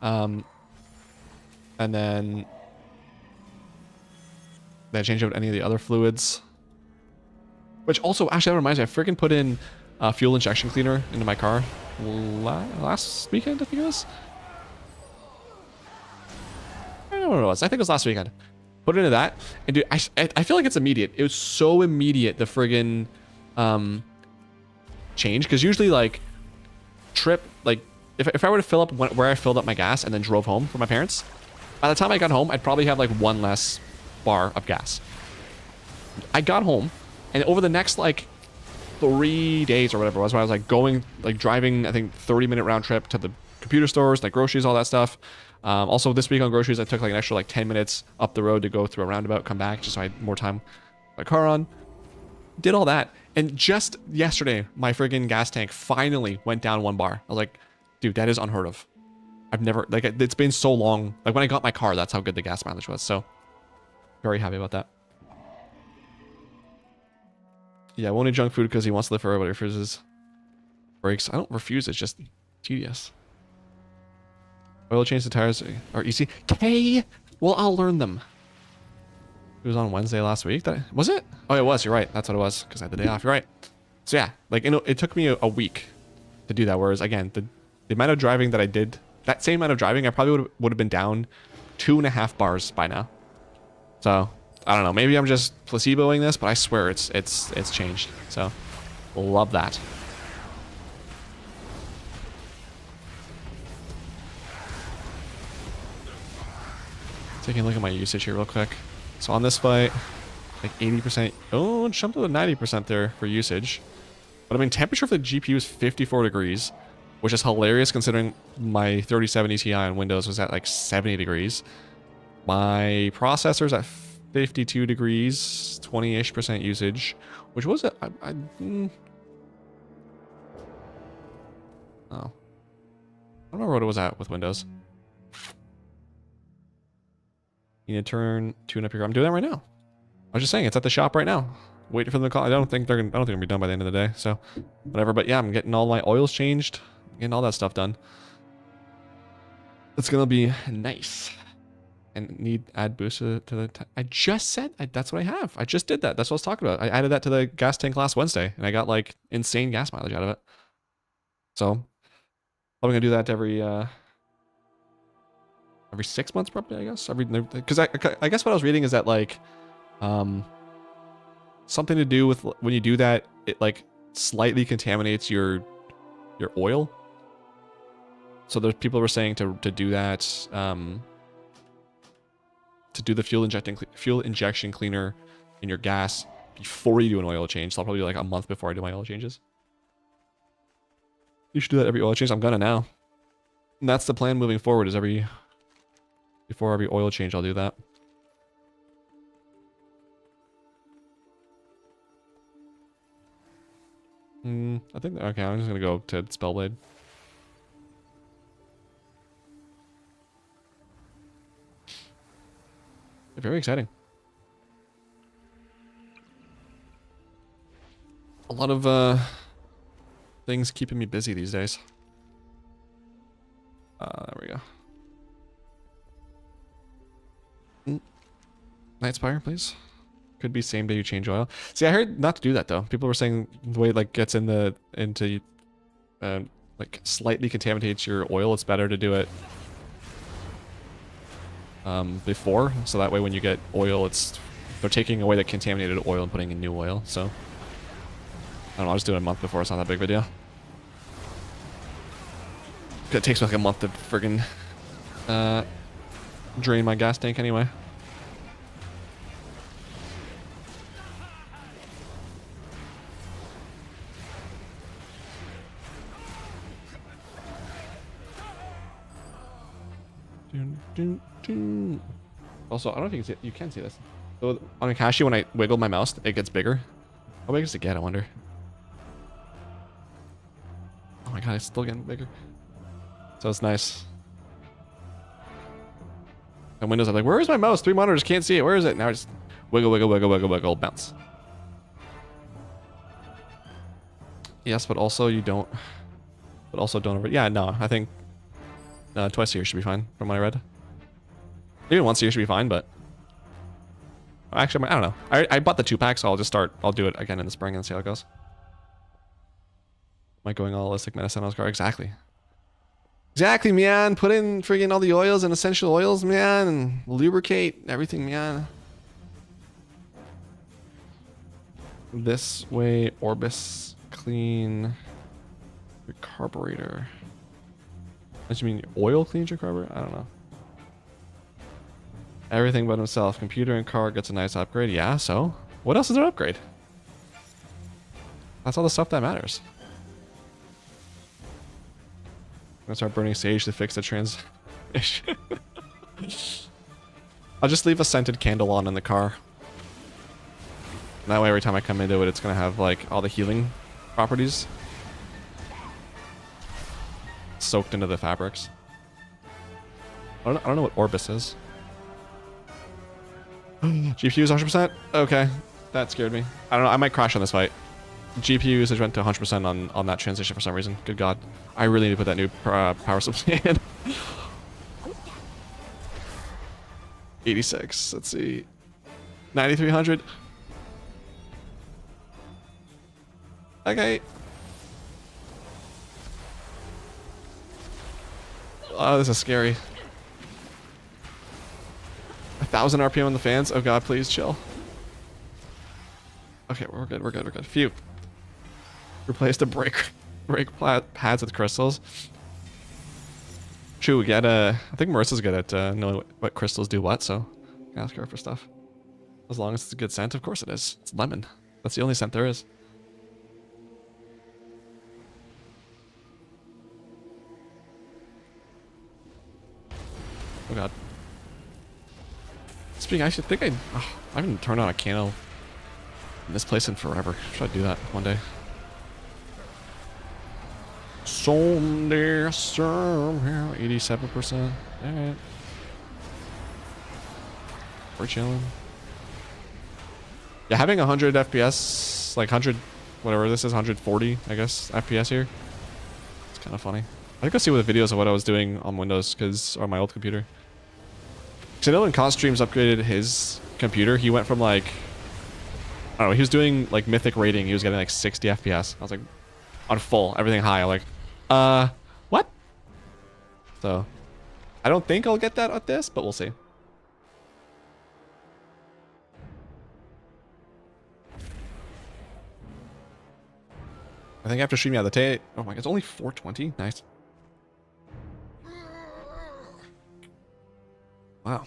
And then change out any of the other fluids. Which also, actually, that reminds me, I freaking put in fuel injection cleaner into my car last weekend, I think it was. I don't know what it was. I think it was last weekend. Put it into that, and dude, I feel like it's immediate. It was so immediate, the friggin' change, because usually, like, like, if I were to fill up where I filled up my gas and then drove home from my parents, by the time I got home, I'd probably have, like, one less bar of gas. I got home, and over the next, like, 3 days or whatever it was, when I was, like, driving, I think, 30-minute round trip to the computer stores, like, groceries, all that stuff. Also, this week on groceries, I took, like, an extra, like, 10 minutes up the road to go through a roundabout, come back, just so I had more time with my car on. Did all that. And just yesterday, my friggin' gas tank finally went down 1 bar. I was like, dude, that is unheard of. I've never, like, it's been so long. Like, when I got my car, that's how good the gas mileage was. So, very happy about that. Yeah, won't eat junk food because he wants to live forever, but he refuses brakes. I don't refuse, it's just tedious. Oil change the tires are easy. K! Well, I'll learn them. It was on Wednesday last week. Was it? Oh, it was. You're right. That's what it was, because I had the day off. You're right. So yeah, like, you know, it took me a week to do that. Whereas, again, the amount of driving that I did, that same amount of driving, I probably would have been down 2.5 bars by now. So, I don't know. Maybe I'm just placeboing this, but I swear it's changed. So, love that. Taking a look at my usage here real quick. So on this fight, like 80%. Oh, it jumped to 90% there for usage. But I mean, temperature for the GPU is 54 degrees, which is hilarious considering my 3070 Ti on Windows was at like 70 degrees. My processor's at 52 degrees, 20-ish% usage, which was it? Oh. I don't remember what it was at with Windows. You need to tune up your car. I'm doing that right now. I was just saying, it's at the shop right now. Waiting for them to call. I don't think they're gonna be done by the end of the day. So, whatever. But yeah, I'm getting all my oils changed, getting all that stuff done. It's gonna be nice. And need add boost to the. I just said that's what I have. I just did that. That's what I was talking about. I added that to the gas tank last Wednesday, and I got like insane gas mileage out of it. So, I'm gonna do that every 6 months, probably. I guess because I guess what I was reading is that like. Something to do with when you do that, it like slightly contaminates your oil. So there's people were saying to do that, to do the fuel injection cleaner in your gas before you do an oil change. So I'll probably do like a month before I do my oil changes. You should do that every oil change. I'm gonna now. And that's the plan moving forward. Is before every oil change, I'll do that. I think, okay, I'm just gonna go to Spellblade. Very exciting. A lot of things keeping me busy these days. There we go. Nightspire, please. Could be same day you change oil. See, I heard not to do that though. People were saying the way it like gets into like slightly contaminates your oil. It's better to do it before, so that way when you get oil, they're taking away the contaminated oil and putting in new oil. So I don't know. I'll just do it a month before. It's not that big of a deal. It takes me like a month to friggin' drain my gas tank anyway. Also, I don't know if you can see it. You can see this. So on Akashi, when I wiggle my mouse, it gets bigger. How big does it get, I wonder? Oh my god, it's still getting bigger. So it's nice. And Windows, I'm like, where is my mouse? 3 monitors, can't see it. Where is it? Now I just wiggle, wiggle, wiggle, wiggle, wiggle, bounce. Yes, but also you don't. But also don't over. Yeah, no, I think twice a year should be fine from what I read. Even once a year should be fine, but actually, I don't know. I bought the 2-pack, so I'll do it again in the spring and see how it goes. Am I going all holistic medicine on this car? Exactly. Exactly, man. Put in friggin' all the oils and essential oils, man, and lubricate everything, man. This way, Orbis clean your carburetor. What do you mean, oil cleans your carburetor? I don't know. Everything but himself. Computer and car gets a nice upgrade. Yeah, so? What else is there to upgrade? That's all the stuff that matters. I'm gonna start burning sage to fix the trans issue. I'll just leave a scented candle on in the car. That way every time I come into it, it's gonna have like all the healing properties soaked into the fabrics. I don't know what Orbis is. GPU is 100%? Okay. That scared me. I don't know. I might crash on this fight. GPU usage went to 100% on that transition for some reason. Good God. I really need to put that new power supply in. 86. Let's see. 9300. Okay. Oh, this is scary. 1,000 RPM on the fans. Oh god, please chill. Okay, we're good. We're good. We're good. Phew. Replace the brake pads with crystals. True. We get I think Marissa's good at knowing what crystals do what. So ask her for stuff. As long as it's a good scent, of course it is. It's lemon. That's the only scent there is. Oh god. Speaking, I should think I haven't turned on a candle in this place in forever. Should I do that one day? Someday, somehow, 87%. Alright. We're chilling. Yeah, having 100 FPS, like 100, whatever this is, 140, I guess, FPS here. It's kind of funny. I think I'll see what the videos of what I was doing on Windows, on my old computer. Because I know when Constreams upgraded his computer, he went from like, I don't know, he was doing like Mythic rating, he was getting like 60 FPS. I was like, on full, everything high. I'm like, what? So, I don't think I'll get that at this, but we'll see. I think after streaming out the tape, oh my god, it's only 420? Nice. Wow.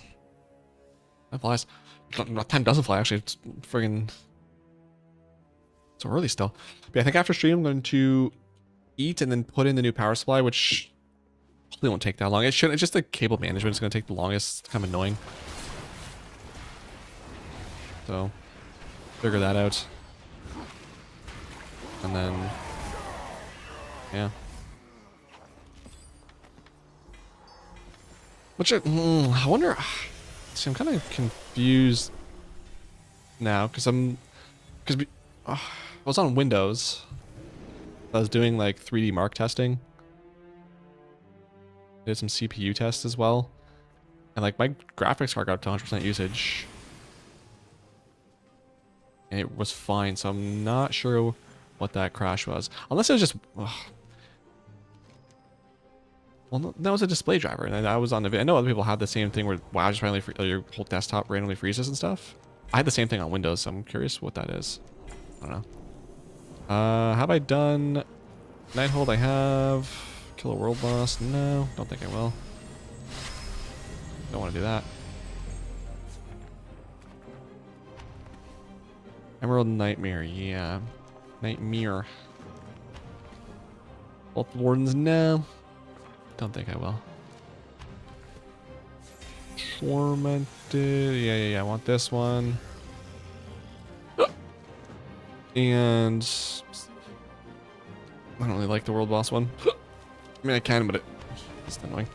That flies. Time doesn't fly, actually. It's friggin' so early still. But yeah, I think after stream, I'm going to eat and then put in the new power supply, which probably won't take that long. It shouldn't. It's just the cable management is going to take the longest. It's kind of annoying. So, figure that out. And then Yeah. Which I wonder. See, I'm kind of confused now because I was on Windows. I was doing like 3D Mark testing. Did some CPU tests as well, and like my graphics card got up to 100% usage, and it was fine. So I'm not sure what that crash was, unless it was just. Well, no, that was a display driver, and I was on the video. I know other people had the same thing where WoW just randomly your whole desktop randomly freezes and stuff. I had the same thing on Windows, so I'm curious what that is. I don't know. Have I done Nighthold? I have. Kill a world boss? No, don't think I will. Don't want to do that. Emerald Nightmare, yeah. Nightmare. Both Wardens? No. Don't think I will. Tormented. Yeah. I want this one. And I don't really like the world boss one. I mean, I can, but it's annoying.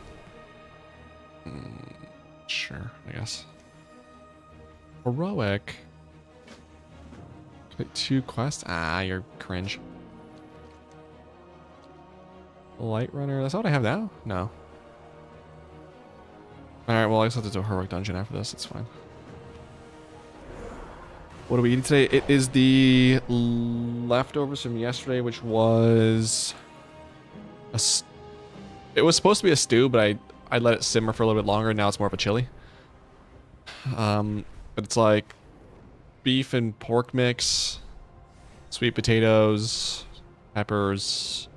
Sure, I guess. Heroic. Complete 2 quests. Ah, you're cringe. Light Runner. That's all I have now? No. Alright, well, I just have to do a heroic dungeon after this. It's fine. What are we eating today? It is the leftovers from yesterday, which was it was supposed to be a stew, but I let it simmer for a little bit longer, and now it's more of a chili. But it's like beef and pork mix, sweet potatoes, peppers,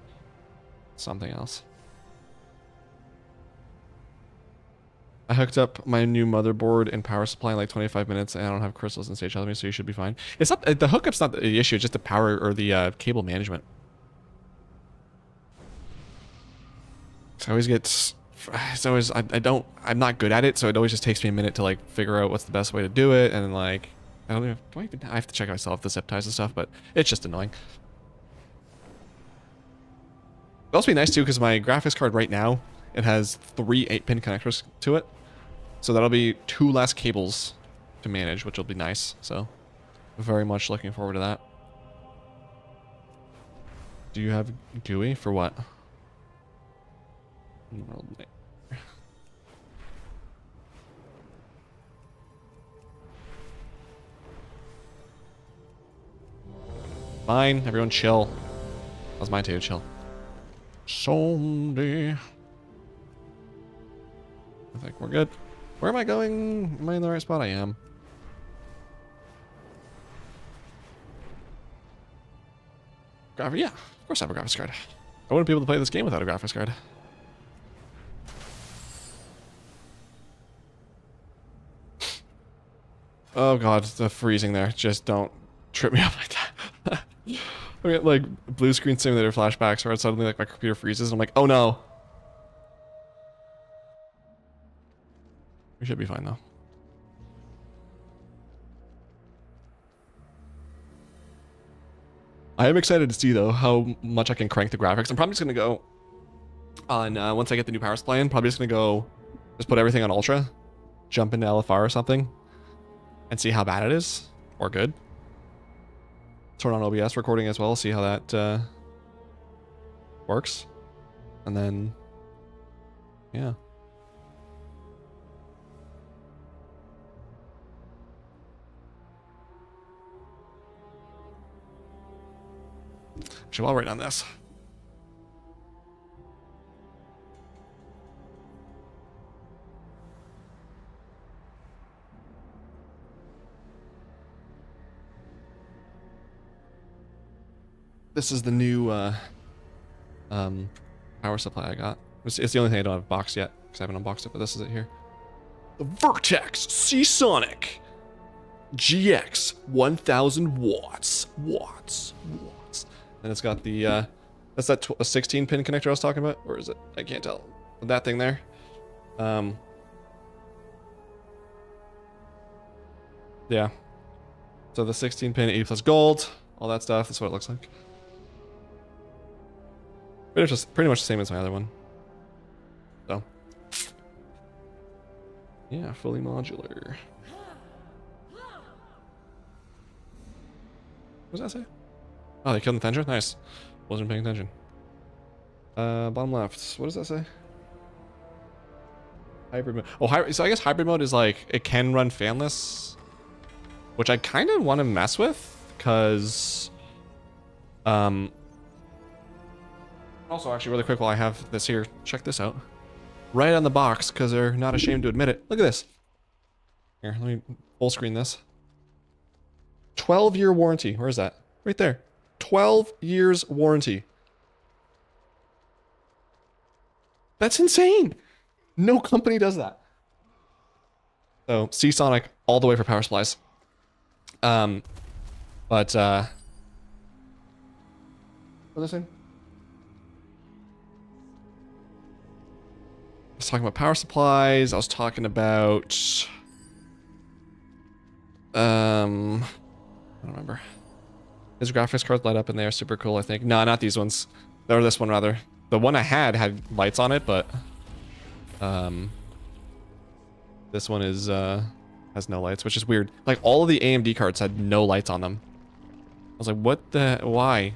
something else. I hooked up my new motherboard and power supply in like 25 minutes, and I don't have crystals in stage me, so you should be fine. It's not the hookup's not the issue; it's just the power or the cable management. So I always get. It's always I'm not good at it, so it always just takes me a minute to like figure out what's the best way to do it, and like I don't even. I have to check myself the zip ties and stuff, but it's just annoying. It'll also be nice too because my graphics card right now it has 3 8-pin connectors to it. So that'll be 2 less cables to manage, which will be nice. So very much looking forward to that. Do you have GUI for what? Fine, everyone chill. That was mine too, chill. Someday. I think we're good. Where am I going? Am I in the right spot? I am. Yeah, of course I have a graphics card. I wouldn't be able to play this game without a graphics card. Oh god, the freezing there. Just don't trip me up like that. I get like blue screen simulator flashbacks where suddenly like my computer freezes and I'm like, oh no. We should be fine though. I am excited to see though how much I can crank the graphics. I'm probably just gonna go on once I get the new power supply in. Probably just gonna go just put everything on ultra, jump into LFR or something, and see how bad it is or good. Turn on OBS recording as well, see how that works, and then yeah. Actually, while we're waiting on this. This is the new power supply I got. It's the only thing I don't have boxed yet, because I haven't unboxed it, but this is it here. The Vertex Seasonic GX 1000 watts. And it's got the, that's that 16-pin connector I was talking about? Or is it? I can't tell. That thing there. Yeah. So the 16-pin 80 plus gold, all that stuff, that's what it looks like. Pretty much the same as my other one. So, yeah, fully modular. What does that say? Oh, they killed the Tendra? Nice. Wasn't paying attention. Bottom left. What does that say? Hybrid mode. Oh, so I guess hybrid mode is like, it can run fanless, which I kind of want to mess with, because, also, actually, really quick, while I have this here, check this out. Right on the box, because they're not ashamed to admit it. Look at this. Here, let me full screen this. 12-year warranty. Where is that? Right there. 12 years warranty. That's insane. No company does that. So, Seasonic all the way for power supplies. But, what was I saying? I was talking about power supplies. I was talking about, I don't remember. His graphics cards light up and they are super cool, I think. No, not these ones. Or this one, rather. The one I had lights on it, but this one is has no lights, which is weird. Like, all of the AMD cards had no lights on them. I was like, what the, why?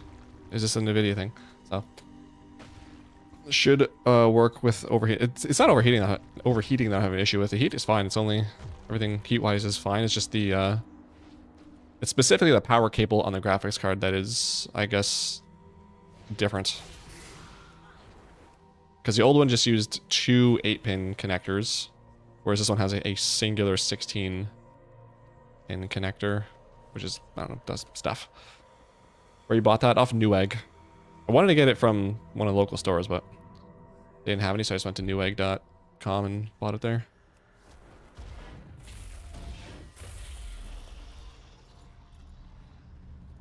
Is this a NVIDIA thing? So, should work with overheat. It's not overheating that I have an issue with. The heat is fine. It's only, everything heat-wise is fine. It's just the, it's specifically the power cable on the graphics card that is, I guess, different. Because the old one just used 2 8-pin connectors, whereas this one has a singular 16-pin connector, which is, I don't know, does stuff. Where you bought that? Off Newegg. I wanted to get it from one of the local stores, but they didn't have any, so I just went to newegg.com and bought it there.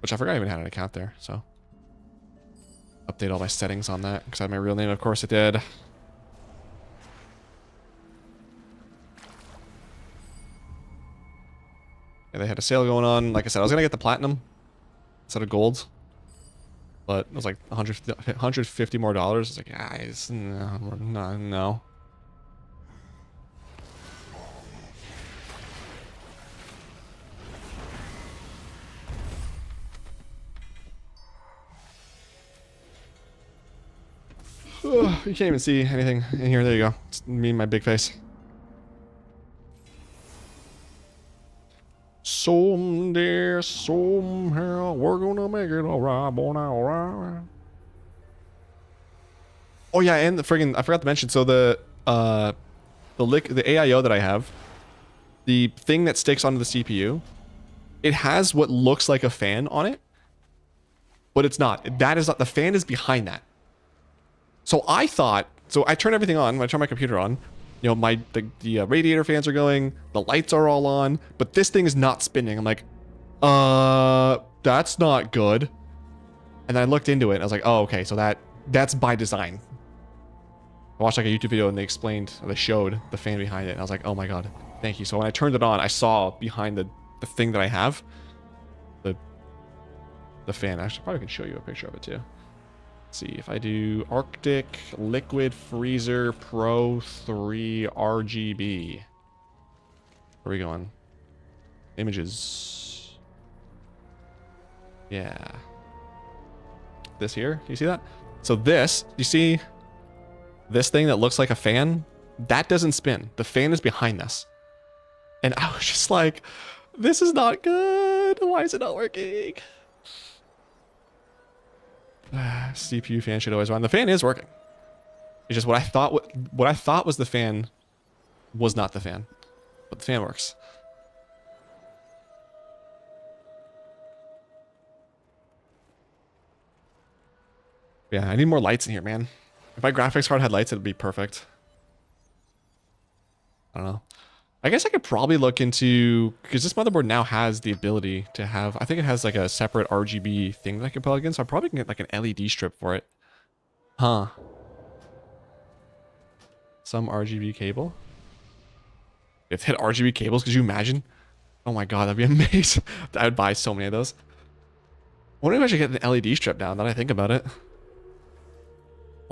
Which I forgot I even had an account there, so. Update all my settings on that, because I had my real name, of course it did. Yeah, they had a sale going on. Like I said, I was going to get the platinum instead of gold. But it was like $150 more. It's like, guys, no. You can't even see anything in here. There you go. It's me and my big face. Someday, somehow, we're gonna make it alright, boy, now, alright. Oh yeah, and the friggin', I forgot to mention. So the AIO that I have, the thing that sticks onto the CPU, it has what looks like a fan on it, but it's not. That is not. The fan is behind that. So I thought, so I turn everything on, when I turn my computer on, you know, the radiator fans are going, the lights are all on, but this thing is not spinning. I'm like, that's not good. And then I looked into it and I was like, oh, okay, so that's by design. I watched like a YouTube video and they explained, or they showed the fan behind it, and I was like, oh my god, thank you. So when I turned it on, I saw behind the thing that I have, the fan. Actually, probably can show you a picture of it too. See if I do Arctic Liquid Freezer Pro 3 RGB. Where are we going? Images. Yeah. This here, you see that? So this, you see this thing that looks like a fan? That doesn't spin. The fan is behind this. And I was just like, this is not good. Why is it not working? CPU fan should always run. The fan is working. It's just what I thought was the fan was not the fan, but the fan works. Yeah, I need more lights in here, man. If my graphics card had lights, it'd be perfect. I don't know. I guess I could probably look into, because this motherboard now has the ability to have, I think it has like a separate RGB thing that I can plug in, so I probably can get like an LED strip for it. Huh. Some RGB cable. If it hit RGB cables, could you imagine? Oh my god, that'd be amazing. I would buy so many of those. I wonder if I should get an LED strip now that I think about it.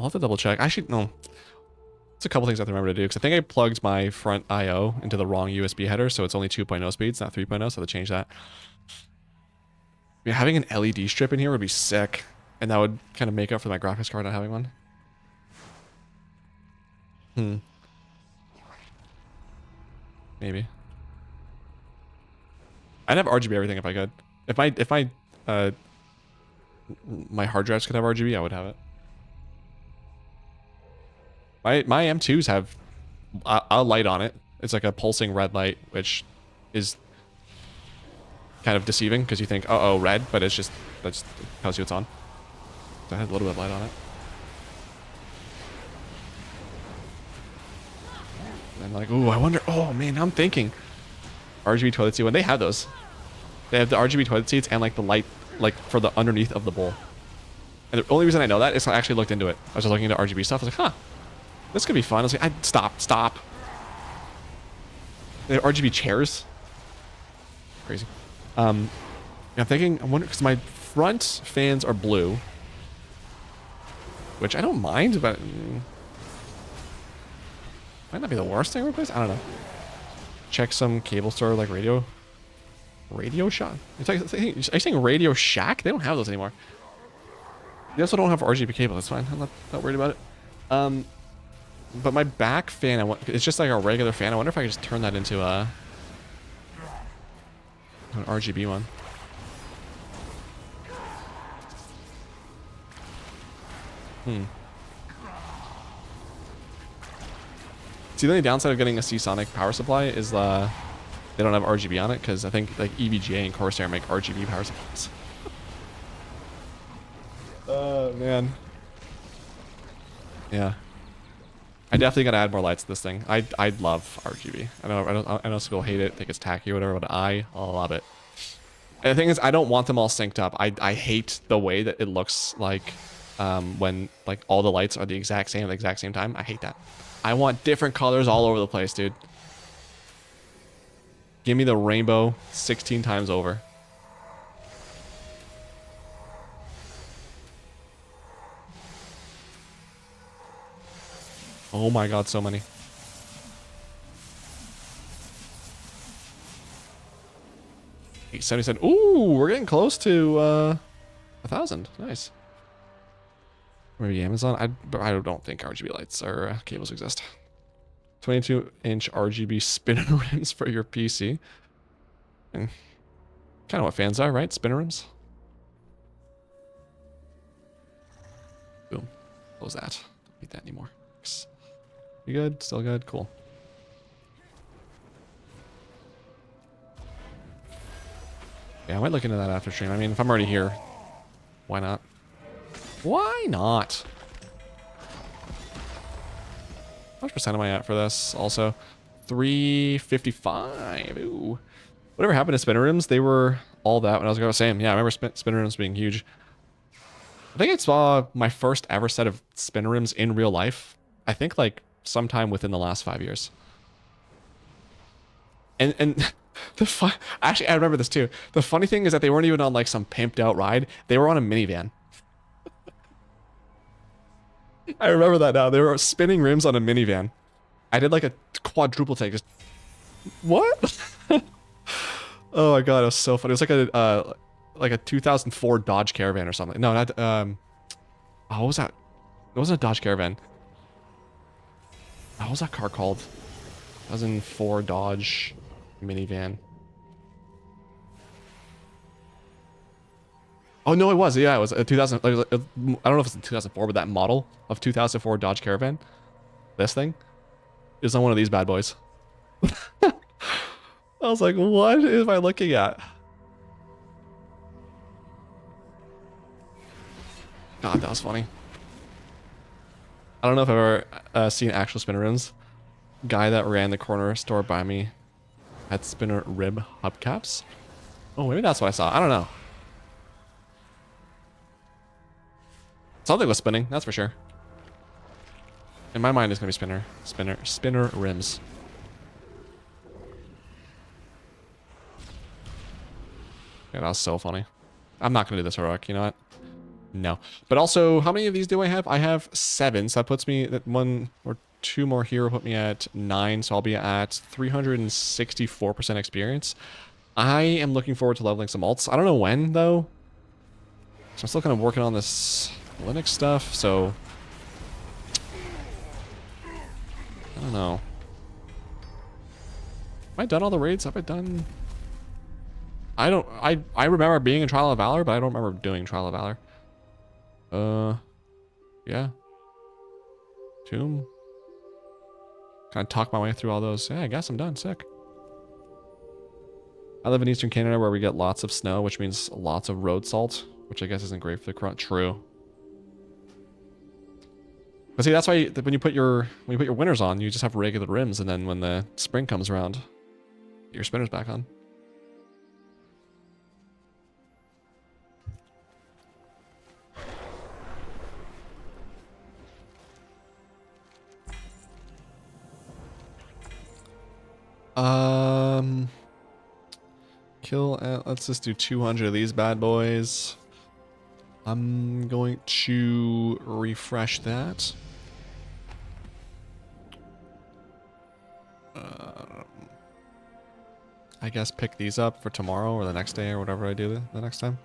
I'll have to double check. Actually, no. It's a couple things I have to remember to do, because I think I plugged my front I/O into the wrong USB header, so it's only 2.0 speeds, not 3.0, so I have to change that. Yeah, having an LED strip in here would be sick, and that would kind of make up for my graphics card not having one. Maybe. I'd have RGB everything if I could. If my hard drives could have RGB, I would have it. My M2s have a light on it. It's like a pulsing red light, which is kind of deceiving because you think, uh-oh, red, but it's just, that just tells you it's on. So it has a little bit of light on it. And I'm like, ooh, I wonder, oh man, I'm thinking RGB toilet seat, when they have those, they have the RGB toilet seats and like the light, like for the underneath of the bowl. And the only reason I know that is I actually looked into it. I was just looking into RGB stuff. I was like, huh, this could be fun. I was like, stop. They have RGB chairs. Crazy. I'm thinking, I wonder, because my front fans are blue, which I don't mind, but might not be the worst thing to replace. I don't know. Check some cable store like Radio Shack. Are you saying Radio Shack? They don't have those anymore. They also don't have RGB cable. That's fine. I'm not worried about it. But my back fan, it's just like a regular fan. I wonder if I could just turn that into an RGB one. See, the only downside of getting a Seasonic power supply is they don't have RGB on it, because I think like EVGA and Corsair make RGB power supplies. Oh man. Yeah. I definitely gotta add more lights to this thing. I'd love RGB. I know some people hate it, think it's tacky or whatever, but I love it. And the thing is, I don't want them all synced up. I hate the way that it looks like when like all the lights are the exact same at the exact same time. I hate that. I want different colors all over the place, dude. Give me the rainbow 16 times over. Oh my god, so many. $877. Ooh, we're getting close to 1,000. Nice. Maybe Amazon. I don't think RGB lights or cables exist. 22-inch RGB spinner rims for your PC. And kind of what fans are, right? Spinner rims. Boom. Close that. Don't need that anymore. You good? Still good? Cool. Yeah, I might look into that after stream. I mean, if I'm already here, why not? Why not? How much percent am I at for this? Also, 355. Ooh. Whatever happened to spinner rims? They were all that when I was going same. Yeah, I remember spinner rims being huge. I think I saw my first ever set of spinner rims in real life. I think like sometime within the last 5 years. And actually, I remember this too. The funny thing is that they weren't even on like some pimped out ride. They were on a minivan. I remember that now. They were spinning rims on a minivan. I did like a quadruple take. Just what? Oh my god, it was so funny. It was like a 2004 Dodge Caravan or something. No, not oh, what was that? It wasn't a Dodge Caravan. What was that car called? 2004 Dodge minivan. Oh no, it was. Yeah, it was a 2000. I don't know if it's 2004, but that model of 2004 Dodge Caravan, this thing, is on one of these bad boys. I was like, what am I looking at? God, that was funny. I don't know if I've ever seen actual spinner rims. Guy that ran the corner store by me had spinner rib hubcaps. Oh, maybe that's what I saw. I don't know. Something was spinning, that's for sure. In my mind, it's gonna be spinner rims. Yeah, that was so funny. I'm not gonna do this heroic, you know what? No. But also, how many of these do I have? I have 7, so that puts me at 1 or 2 more here will put me at 9, so I'll be at 364% experience. I am looking forward to leveling some alts. I don't know when, though. So I'm still kind of working on this Linux stuff, so... I don't know. Have I done all the raids? Have I done... I remember being in Trial of Valor, but I don't remember doing Trial of Valor. Yeah. Tomb. Kind of talk my way through all those. Yeah, I guess I'm done. Sick. I live in Eastern Canada where we get lots of snow, which means lots of road salt, which I guess isn't great for the crop. True. But see, that's why when you put your winters on, you just have regular rims, and then when the spring comes around, get your spinners back on. Let's just do 200 of these bad boys. I'm going to refresh that. I guess pick these up for tomorrow or the next day or whatever I do the next time.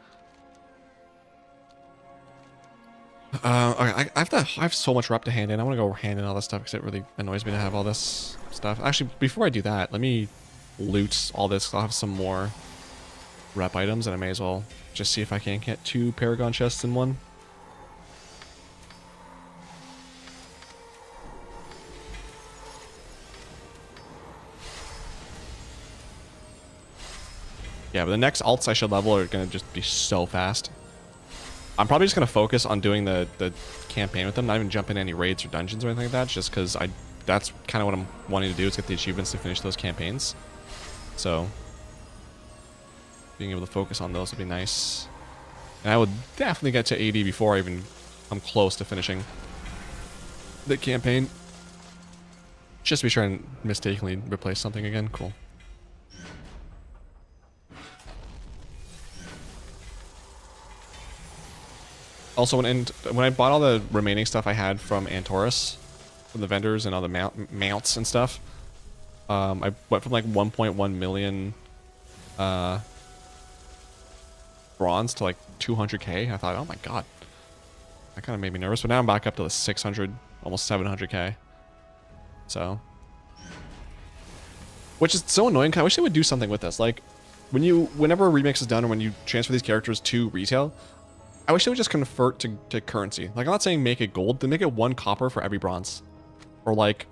Okay, I have so much rep to hand in. I want to go hand in all this stuff because it really annoys me to have all this stuff. Actually, before I do that, let me loot all this. I'll have some more rep items, and I may as well just see if I can't get 2 Paragon chests in one. Yeah, but the next alts I should level are going to just be so fast. I'm probably just going to focus on doing the campaign with them, not even jump in any raids or dungeons or anything like that, just because that's kind of what I'm wanting to do, is get the achievements to finish those campaigns. So, being able to focus on those would be nice. And I would definitely get to 80 before I even come close to finishing the campaign. Just to be sure and mistakenly replace something again. Cool. Also, when I bought all the remaining stuff I had from Antorus, from the vendors and all the mounts and stuff, I went from like 1.1 million bronze to like 200k. I thought, oh my god, that kind of made me nervous. But now I'm back up to the 600, almost 700k. So, which is so annoying. I wish they would do something with this. Like, whenever a remix is done or when you transfer these characters to retail, I wish they would just convert to currency. Like, I'm not saying make it gold, then make it 1 copper for every bronze. Or like,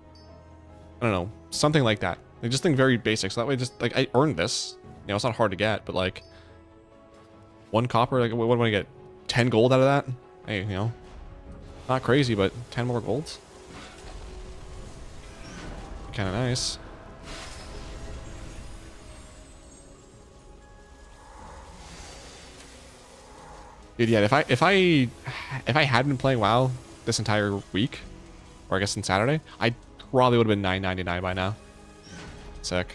I don't know, something like that. Like, just think very basic. So that way, just, like, I earned this. You know, it's not hard to get, but like, 1 copper, like, what do I get? 10 gold out of that? Hey, you know, not crazy, but 10 more golds? Kind of nice. Dude, yeah, if I had been playing WoW this entire week, or I guess on Saturday, I probably would have been $9.99 by now. Sick.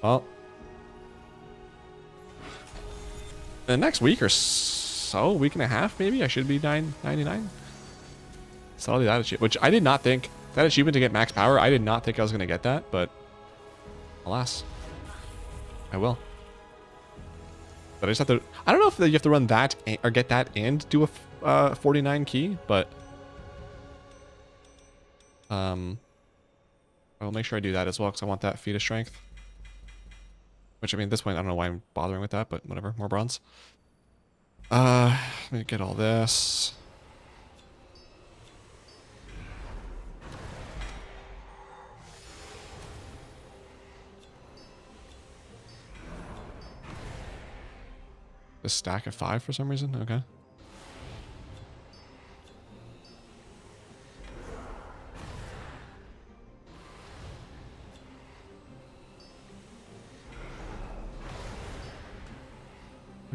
Well, the next week or so, week and a half maybe, I should be $9.99. So I'll do that achievement, which I did not think, that achievement to get max power, I did not think I was going to get that, but alas, I will. But I just have to, I don't know if you have to run that or get that and do a 49 key, but I'll make sure I do that as well because I want that feat of strength. Which, I mean, at this point, I don't know why I'm bothering with that, but whatever, more bronze. Let me get all this. A stack of 5 for some reason? Okay.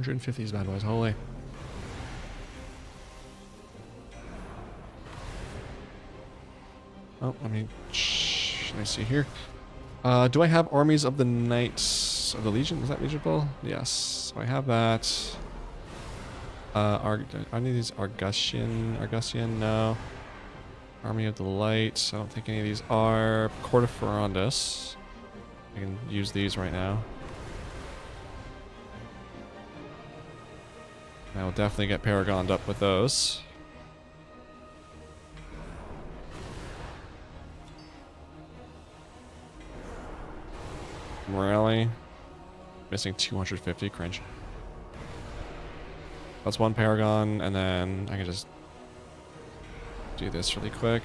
$150 these bad boys, holy. Oh, let me see here. Do I have Armies of the Knights of the Legion? Is that Legion Ball? Yes. So I have that. Are any of these Argusian? No. Army of the Light. I don't think any of these are. Court of Ferondus. I can use these right now. I will definitely get Paragoned up with those. Really? Missing 250, cringe. That's one Paragon, and then I can just do this really quick.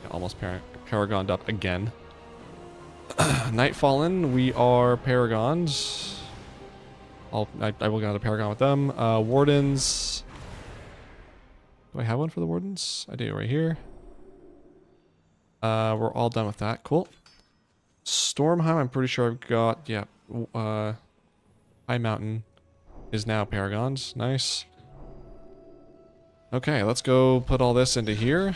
Yeah, almost Paragoned up again. Nightfallen, we are Paragons. I will get a Paragon with them. Wardens. Do I have one for the Wardens? I do right here. We're all done with that. Cool. Stormheim, I'm pretty sure I've got, yeah. High Mountain is now Paragons. Nice. Okay, let's go put all this into here.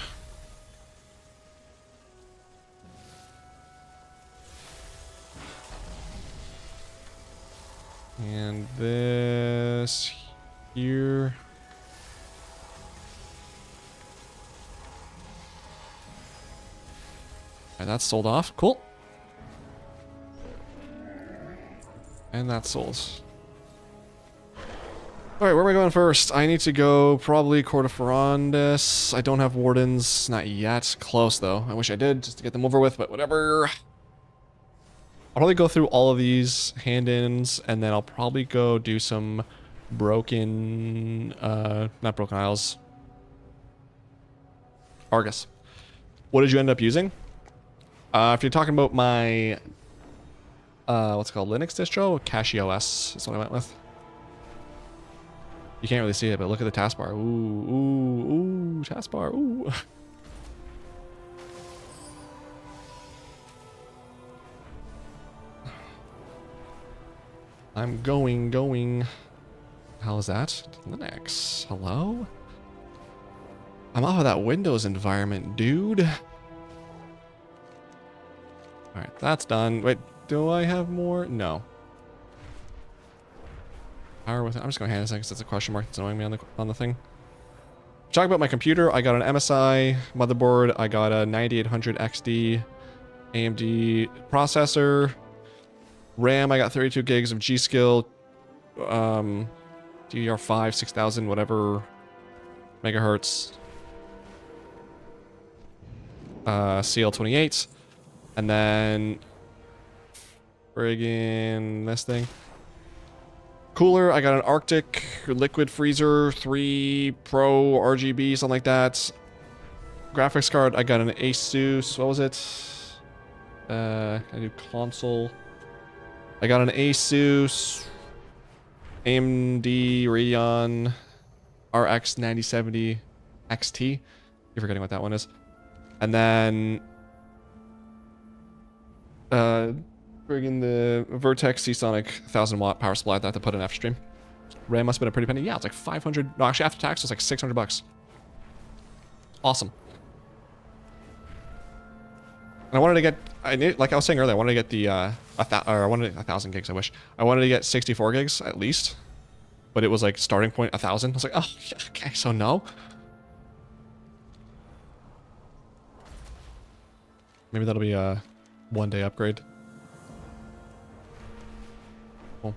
And this here. And that's sold off. Cool. And that's sold. Alright, where am I going first? I need to go probably Court of Ferondus. I don't have Wardens. Not yet. Close, though. I wish I did, just to get them over with, but whatever. I'll probably go through all of these hand-ins, and then I'll probably go do some broken... not Broken Isles. Argus. What did you end up using? If you're talking about my... what's it called? Linux distro? CashOS is what I went with. You can't really see it, but look at the taskbar. Ooh, ooh, ooh, taskbar, ooh. I'm going. How is that? Linux. Hello? I'm off of that Windows environment, dude. Alright, that's done. Wait, do I have more? No. Power with it. I'm just going to hand it because it's a question mark that's annoying me on the thing. Talk about my computer. I got an MSI motherboard. I got a 9800 XD AMD processor. RAM, I got 32 gigs of G-Skill, DDR5, 6000, whatever, megahertz, CL28, and then, friggin' this thing. Cooler, I got an Arctic Liquid Freezer 3 Pro RGB, something like that. Graphics card, I got an Asus, what was it? I do console. I got an Asus AMD Radeon RX 9070 XT. You're forgetting what that one is. And then friggin' the Vertex Seasonic 1000-watt power supply that I have to put in after stream. RAM must have been a pretty penny. Yeah, it's like 500. No, actually after tax it's like 600 bucks. Awesome. And I wanted to get, like I was saying earlier, I wanted to get the, I wanted 1,000 gigs, I wish. I wanted to get 64 gigs, at least. But it was like, starting point, 1,000. I was like, oh, okay, so no. Maybe that'll be a one-day upgrade. Cool.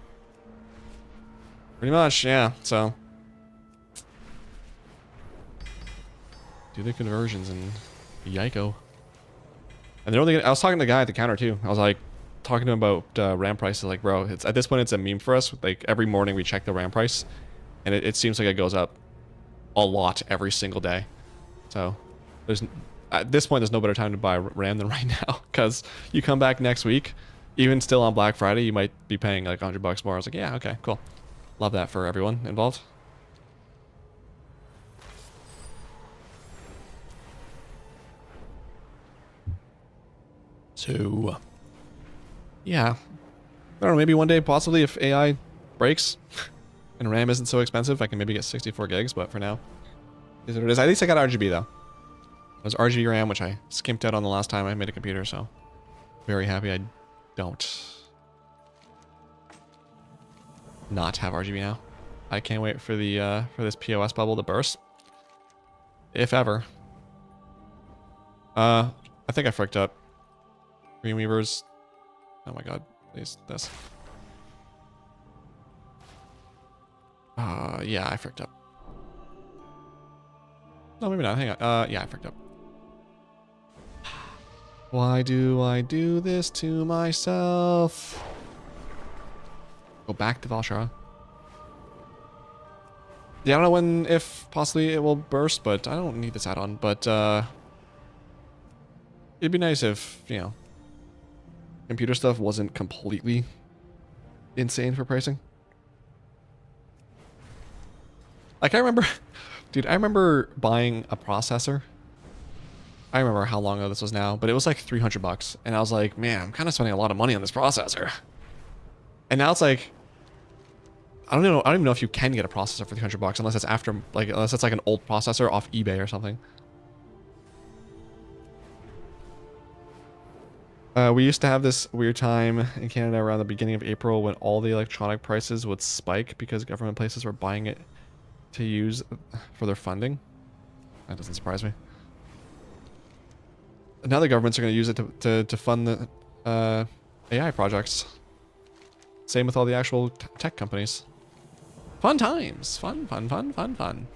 Pretty much, yeah, so. Do the conversions and yiko. And they're only, I was talking to the guy at the counter too. I was like, talking to him about RAM prices. Like, bro, it's at this point it's a meme for us. Like every morning we check the RAM price, and it seems like it goes up a lot every single day. So there's at this point there's no better time to buy RAM than right now, because you come back next week, even still on Black Friday, you might be paying like $100 more. I was like, yeah, okay, cool. Love that for everyone involved. So, yeah, I don't know, maybe one day, possibly, if AI breaks and RAM isn't so expensive, I can maybe get 64 gigs, but for now, is what it is. At least I got RGB, though. It was RGB RAM, which I skimped out on the last time I made a computer, so very happy I don't not have RGB now. I can't wait for the for this POS bubble to burst. If ever. I think I fricked up. Dreamweavers. Oh my god. Please, this. Yeah, I fricked up. No, maybe not. Hang on. Yeah, I fricked up. Why do I do this to myself? Go back to Valshara. Yeah, I don't know when, if possibly it will burst, but I don't need this add-on. But it'd be nice if, you know, computer stuff wasn't completely insane for pricing. Like I remember, dude, I remember buying a processor. I remember how long ago this was now, but it was like 300 bucks. And I was like, man, I'm kind of spending a lot of money on this processor. And now it's like, I don't even know if you can get a processor for 300 bucks unless it's after, like, unless it's like an old processor off eBay or something. We used to have this weird time in Canada around the beginning of April when all the electronic prices would spike because government places were buying it to use for their funding. That doesn't surprise me. Now the governments are going to use it to fund the AI projects. Same with all the actual tech companies. Fun times. Fun, fun, fun, fun, fun.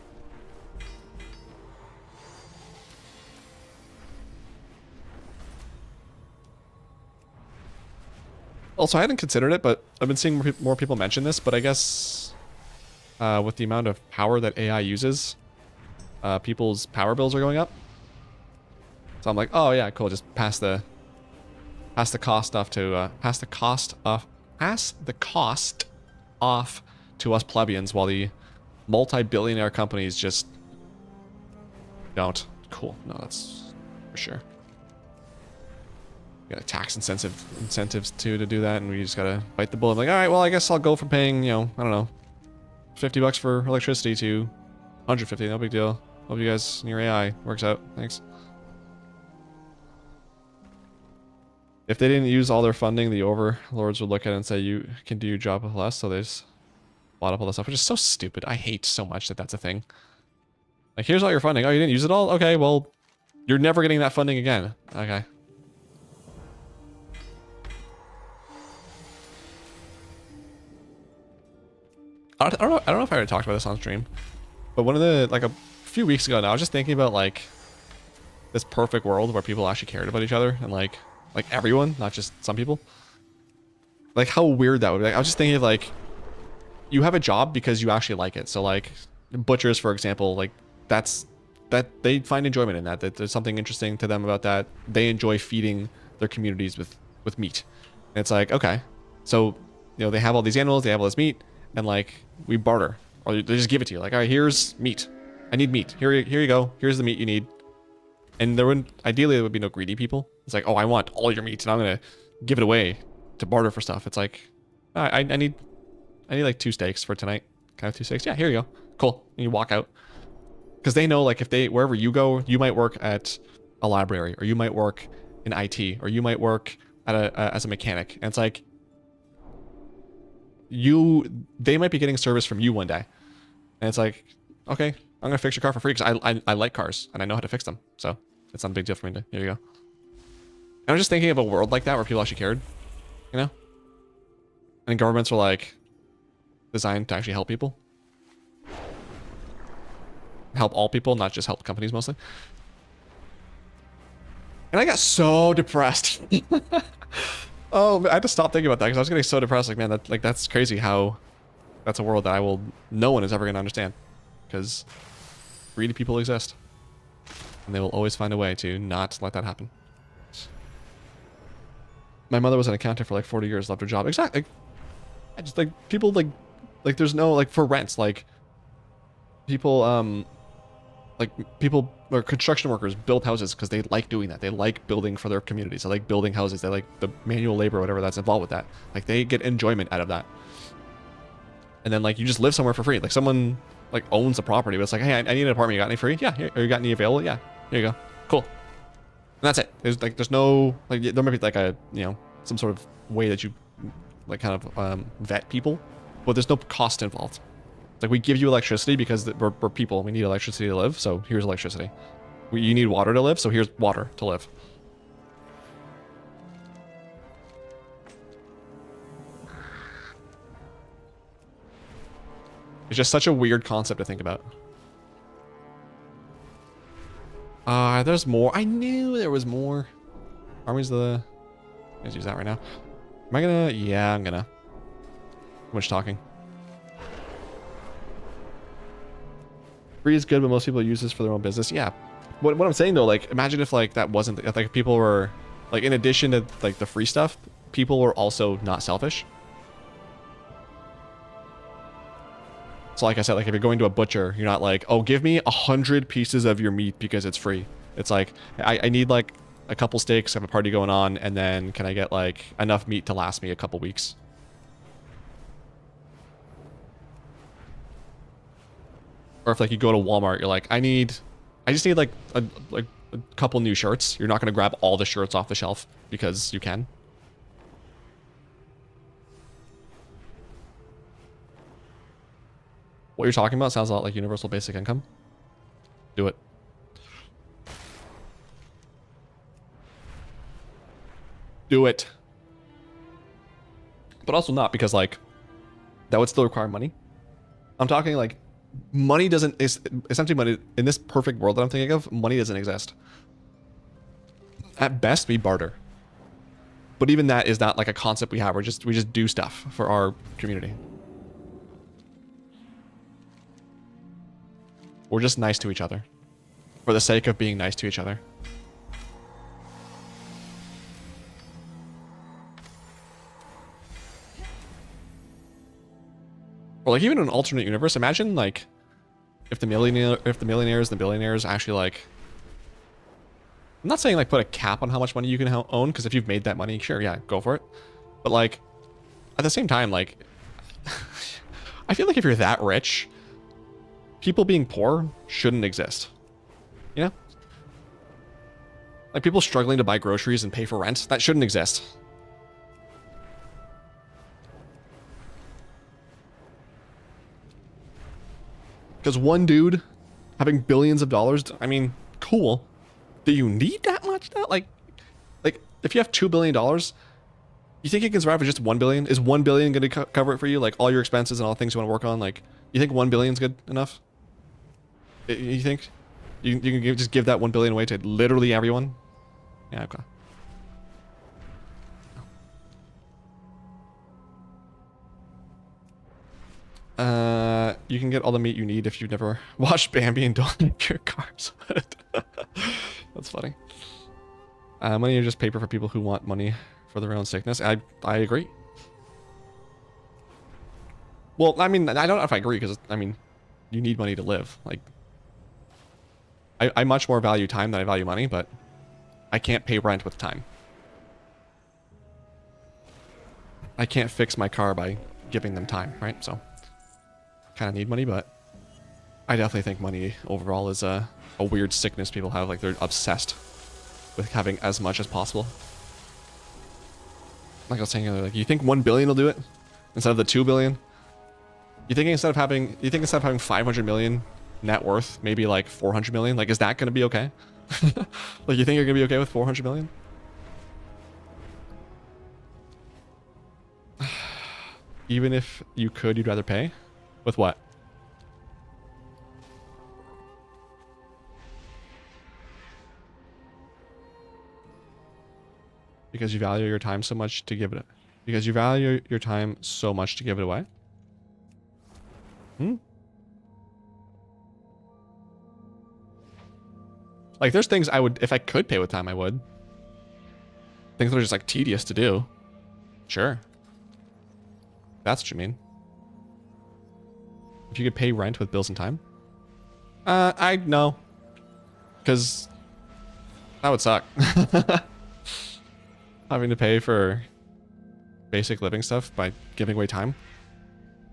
Also, I hadn't considered it, but I've been seeing more people mention this, but I guess with the amount of power that AI uses, people's power bills are going up. So I'm like, oh yeah, cool. Just pass the cost off to to us plebeians, while the multi-billionaire companies just don't. Cool. No, that's for sure. We got tax incentives too to do that, and we just gotta bite the bullet. I'm like, all right, well, I guess I'll go from paying, you know, I don't know, 50 bucks for electricity to 150. No big deal. Hope you guys and your AI works out. Thanks. If they didn't use all their funding, the overlords would look at it and say, you can do your job with less. So they just bought up all this stuff, which is so stupid. I hate so much that that's a thing. Like, here's all your funding. Oh, you didn't use it all? Okay, well, you're never getting that funding again. Okay. I don't know if I already talked about this on stream, but one of the, like a few weeks ago now, I was just thinking about like this perfect world where people actually cared about each other and like everyone, not just some people. Like how weird that would be. Like, I was just thinking of like, you have a job because you actually like it. So like butchers, for example, like that they find enjoyment in that there's something interesting to them about that. They enjoy feeding their communities with meat. And it's like, okay, so, you know, they have all these animals, they have all this meat, and like we barter, or they just give it to you. Like, all right, here's meat. I need meat. Here you go. Here's the meat you need. And ideally there would be no greedy people. It's like, oh, I want all your meat and I'm gonna give it away to barter for stuff. It's like, I need like 2 steaks for tonight. Can I have 2 steaks? Yeah, here you go. Cool. And you walk out. Because they know, like, if wherever you go, you might work at a library, or you might work in IT, or you might work at as a mechanic. And it's like, they might be getting service from you one day. And it's like, okay, I'm gonna fix your car for free because I like cars and I know how to fix them. So it's not a big deal for me here you go. And I'm just thinking of a world like that where people actually cared, you know? And governments are like designed to actually help people. Help all people, not just help companies mostly. And I got so depressed. Oh, I had to stop thinking about that because I was getting so depressed. Like, man, that's crazy how that's a world that no one is ever going to understand. Because greedy people exist. And they will always find a way to not let that happen. My mother was an accountant for like 40 years, left her job. Exactly. I just like people like there's no like for rents, like people or construction workers build houses because they like doing that. They like building for their communities. They like building houses. They like the manual labor, whatever that's involved with that. Like they get enjoyment out of that. And then like you just live somewhere for free. Like someone like owns a property, but it's like, hey, I need an apartment. You got any free? Yeah. Here, or you got any available? Yeah. Here you go. Cool. And that's it. There's no like there might be like a some sort of way that you like kind of vet people, but there's no cost involved. It's like we give you electricity because we're people. We need electricity to live. So here's electricity. You need water to live. So here's water to live. It's just such a weird concept to think about. There's more. I knew there was more. Armies of the... Let's use that right now. Am I gonna... Yeah, I'm gonna. Too much talking. Free is good, but most people use this for their own business. Yeah. What I'm saying though, like, imagine if like that wasn't... If, like people were... Like in addition to like the free stuff, people were also not selfish. So like I said, like if you're going to a butcher, you're not like, oh, give me 100 pieces of your meat because it's free. It's like, I need like a couple steaks, I have a party going on, and then can I get like enough meat to last me a couple weeks? Or if like you go to Walmart, you're like, I just need like a couple new shirts. You're not going to grab all the shirts off the shelf because you can. What you're talking about sounds a lot like universal basic income. Do it. Do it. But also not, because like that would still require money. I'm talking like money doesn't, essentially money in this perfect world that I'm thinking of, money doesn't exist. At best we barter. But even that is not like a concept we have. We just do stuff for our community. We're just nice to each other for the sake of being nice to each other. Or like even in an alternate universe, imagine like if the millionaires and the billionaires actually like, I'm not saying like put a cap on how much money you can own, because if you've made that money, sure, yeah, go for it. But like at the same time, like I feel like if you're that rich, people being poor shouldn't exist. You know? Like people struggling to buy groceries and pay for rent, that shouldn't exist. Because one dude having billions of dollars, I mean, cool. Do you need that much? Like if you have $2 billion, you think you can survive with just 1 billion? Is 1 billion going to cover it for you? Like all your expenses and all the things you want to work on? Like, you think 1 billion is good enough? You think you can just give that 1 billion away to literally everyone? Yeah, okay. You can get all the meat you need if you've never watched Bambi and don't like your cars. That's funny. Money is just paper for people who want money for their own sickness. I agree. Well, I mean, I don't know if I agree, because I mean, you need money to live. Like, I much more value time than I value money, but I can't pay rent with time. I can't fix my car by giving them time, right? So, kind of need money, but I definitely think money overall is a weird sickness people have. Like, they're obsessed with having as much as possible. Like I was saying earlier, like, you think 1 billion will do it instead of the 2 billion? You think instead of having 500 million net worth, maybe like 400 million, like, is that going to be okay? Like, you think you're going to be okay with 400 million? Even if you could, you'd rather pay? With what? Because you value your time so much to give it. Because you value your time so much to give it away? Like, there's things I would, if I could pay with time, I would. Things that are just like tedious to do. Sure. That's what you mean. If you could pay rent with bills and time? I no. Because that would suck. Having to pay for basic living stuff by giving away time.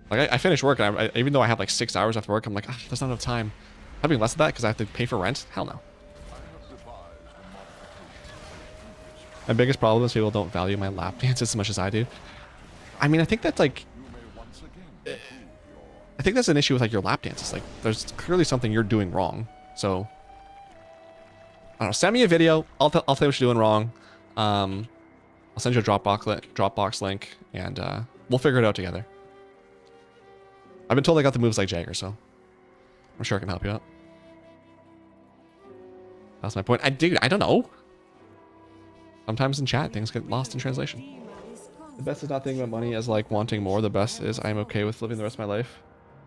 Like, I finish work, and even though I have like 6 hours after work, I'm like, there's not enough time. Having less of that because I have to pay for rent? Hell no. My biggest problem is people don't value my lap dance as much as I do. I mean, I think that's like... I think that's an issue with like your lap dances. Like there's clearly something you're doing wrong. So I don't know, send me a video. I'll tell you what you're doing wrong. I'll send you a Dropbox link and we'll figure it out together. I've been told I got the moves like Jagger, so I'm sure I can help you out. That's my point. I don't know. Sometimes in chat, things get lost in translation. The best is not thinking about money as like wanting more. The best is I'm okay with living the rest of my life.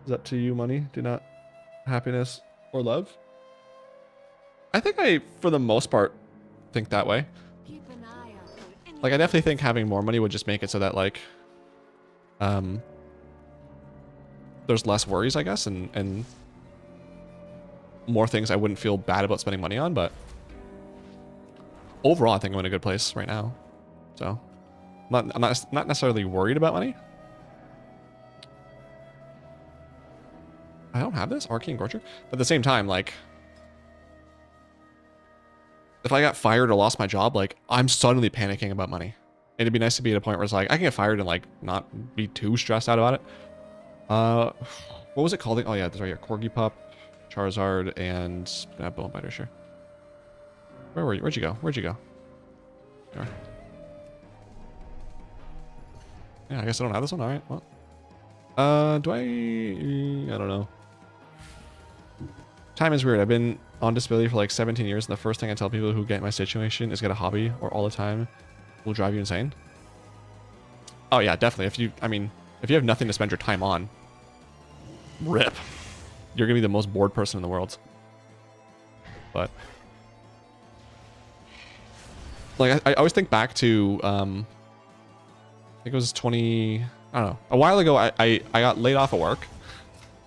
Is up to you, money. Do not happiness or love. I think I, for the most part, think that way. Like, I definitely think having more money would just make it so that, like, there's less worries, I guess, and more things I wouldn't feel bad about spending money on, but overall, I think I'm in a good place right now. So, I'm not necessarily worried about money. I don't have this, Arcane Gorger, but at the same time, like, if I got fired or lost my job, like, I'm suddenly panicking about money. It'd be nice to be at a point where it's like, I can get fired and, like, not be too stressed out about it. What was it called? Oh, yeah, there's right here. Corgi Pup, Charizard, and Bone Biter, sure. Where were you? Where'd you go? Where'd you go? There. Yeah, I guess I don't have this one. All right, well. Do I don't know. Time is weird. I've been on disability for like 17 years, and the first thing I tell people who get in my situation is get a hobby, or all the time will drive you insane. Oh yeah, definitely. If you have nothing to spend your time on, rip. You're gonna be the most bored person in the world. But like I always think back to I think it was I don't know, a while ago I got laid off of work,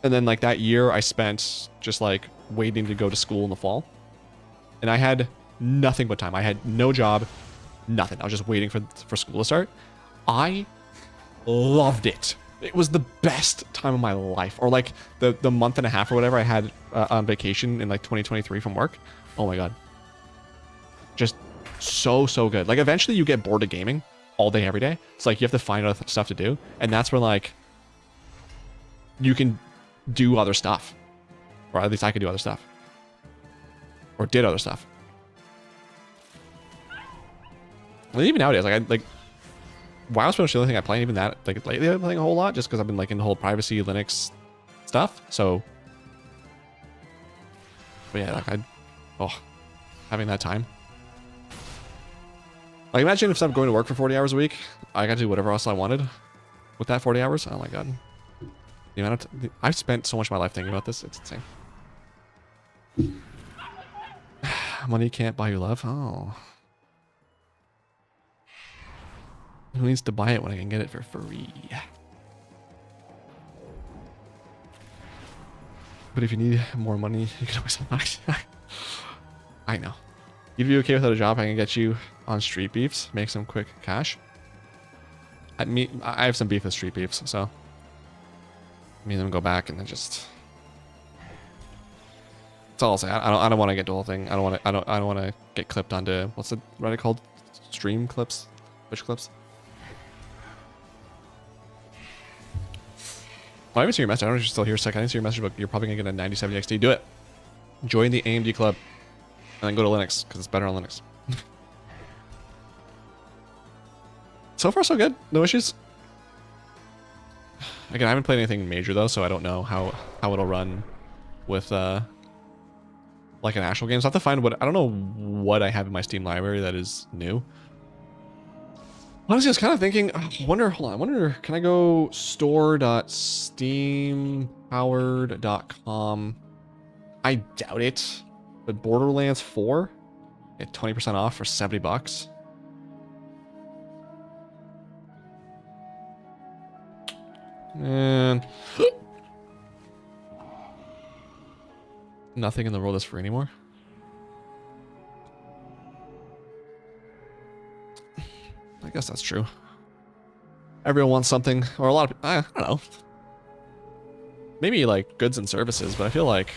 and then like that year I spent just like waiting to go to school in the fall, and I had nothing but time. I had no job, nothing. I was just waiting for school to start. I loved it. It was the best time of my life. Or like the month and a half or whatever I had on vacation in like 2023 from work. Oh my god, just so good. Like eventually you get bored of gaming all day every day. It's like you have to find other stuff to do, and that's where like you can do other stuff. Or at least I could do other stuff. Or did other stuff. And even nowadays, like WoW's pretty much the only thing I play. Even that, like lately, I've been playing a whole lot just because I've been like in the whole privacy Linux stuff. So, but yeah, like having that time. Like imagine if I'm going to work for 40 hours a week, I got to do whatever else I wanted with that 40 hours. Oh my god, the amount of I've spent so much of my life thinking about this. It's insane. Money can't buy you love. Oh. Who needs to buy it when I can get it for free? But if you need more money, you can always buy. I know. You'd be okay without a job. I can get you on street beefs, make some quick cash. I have some beef with street beefs, so me and them go back and then just. That's all I'll say. I don't want to get the whole thing. I don't want to get clipped onto what's it Reddit called? Stream clips, Twitch clips. Well, I haven't seen your message. I don't know if you're still here. I didn't see your message, but you're probably gonna get a 97 XT. Do it. Join the AMD club, and then go to Linux because it's better on Linux. So far, so good. No issues. Again, I haven't played anything major though, so I don't know how it'll run with like an actual game. So I have to find I don't know what I have in my Steam library that is new. Honestly, I was kind of thinking, hold on, I wonder, can I go store.steampowered.com? I doubt it, but Borderlands 4 at 20% off for $70. And nothing in the world is free anymore. I guess that's true. Everyone wants something, or a lot of, I don't know. Maybe like goods and services, but I feel like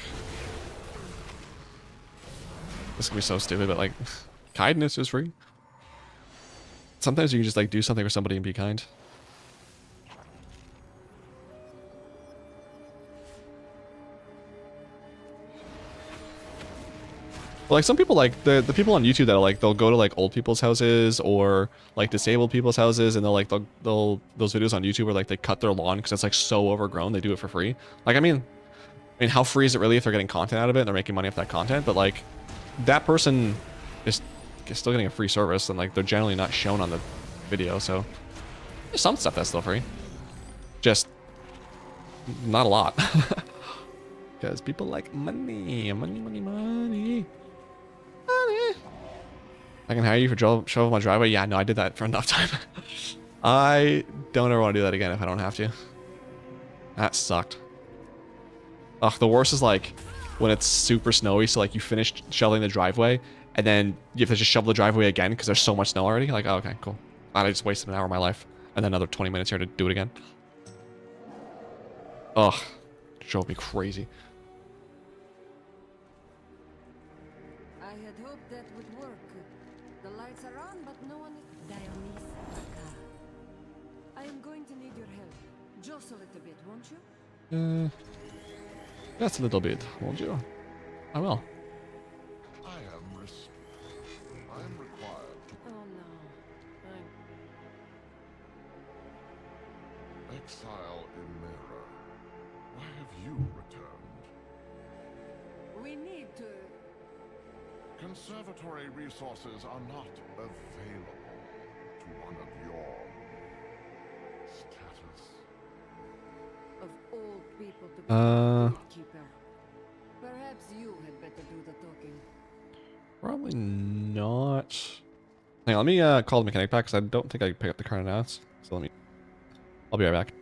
this can be so stupid, but like kindness is free. Sometimes you can just like do something for somebody and be kind. But like some people, like the people on YouTube that are like they'll go to like old people's houses or like disabled people's houses, and they'll those videos on YouTube where like they cut their lawn because it's like so overgrown, they do it for free. Like I mean, how free is it really if they're getting content out of it and they're making money off that content? But like that person is still getting a free service, and like they're generally not shown on the video, so there's some stuff that's still free, just not a lot. Because people like money, money, money, money. Money. I can hire you for shovel my driveway. Yeah, no, I did that for enough time. I don't ever want to do that again if I don't have to. That sucked. Ugh, the worst is like when it's super snowy, so like you finished shoveling the driveway and then you have to just shovel the driveway again because there's so much snow already. Like, oh, okay, cool. I just wasted an hour of my life and then another 20 minutes here to do it again. Ugh, drove me crazy. I had hoped that would work. The lights are on, but no one is... I am going to need your help. Just a little bit, won't you? Just a little bit, won't you? I will. I am required to... Oh no. Exile in Mira. Why have you returned? We need to... Conservatory resources are not available to one of your status. Of all people to be a gatekeeper. Perhaps you had better do the talking. Probably not. Hang on, let me call the mechanic back because I don't think I can pick up the car now. So I'll be right back.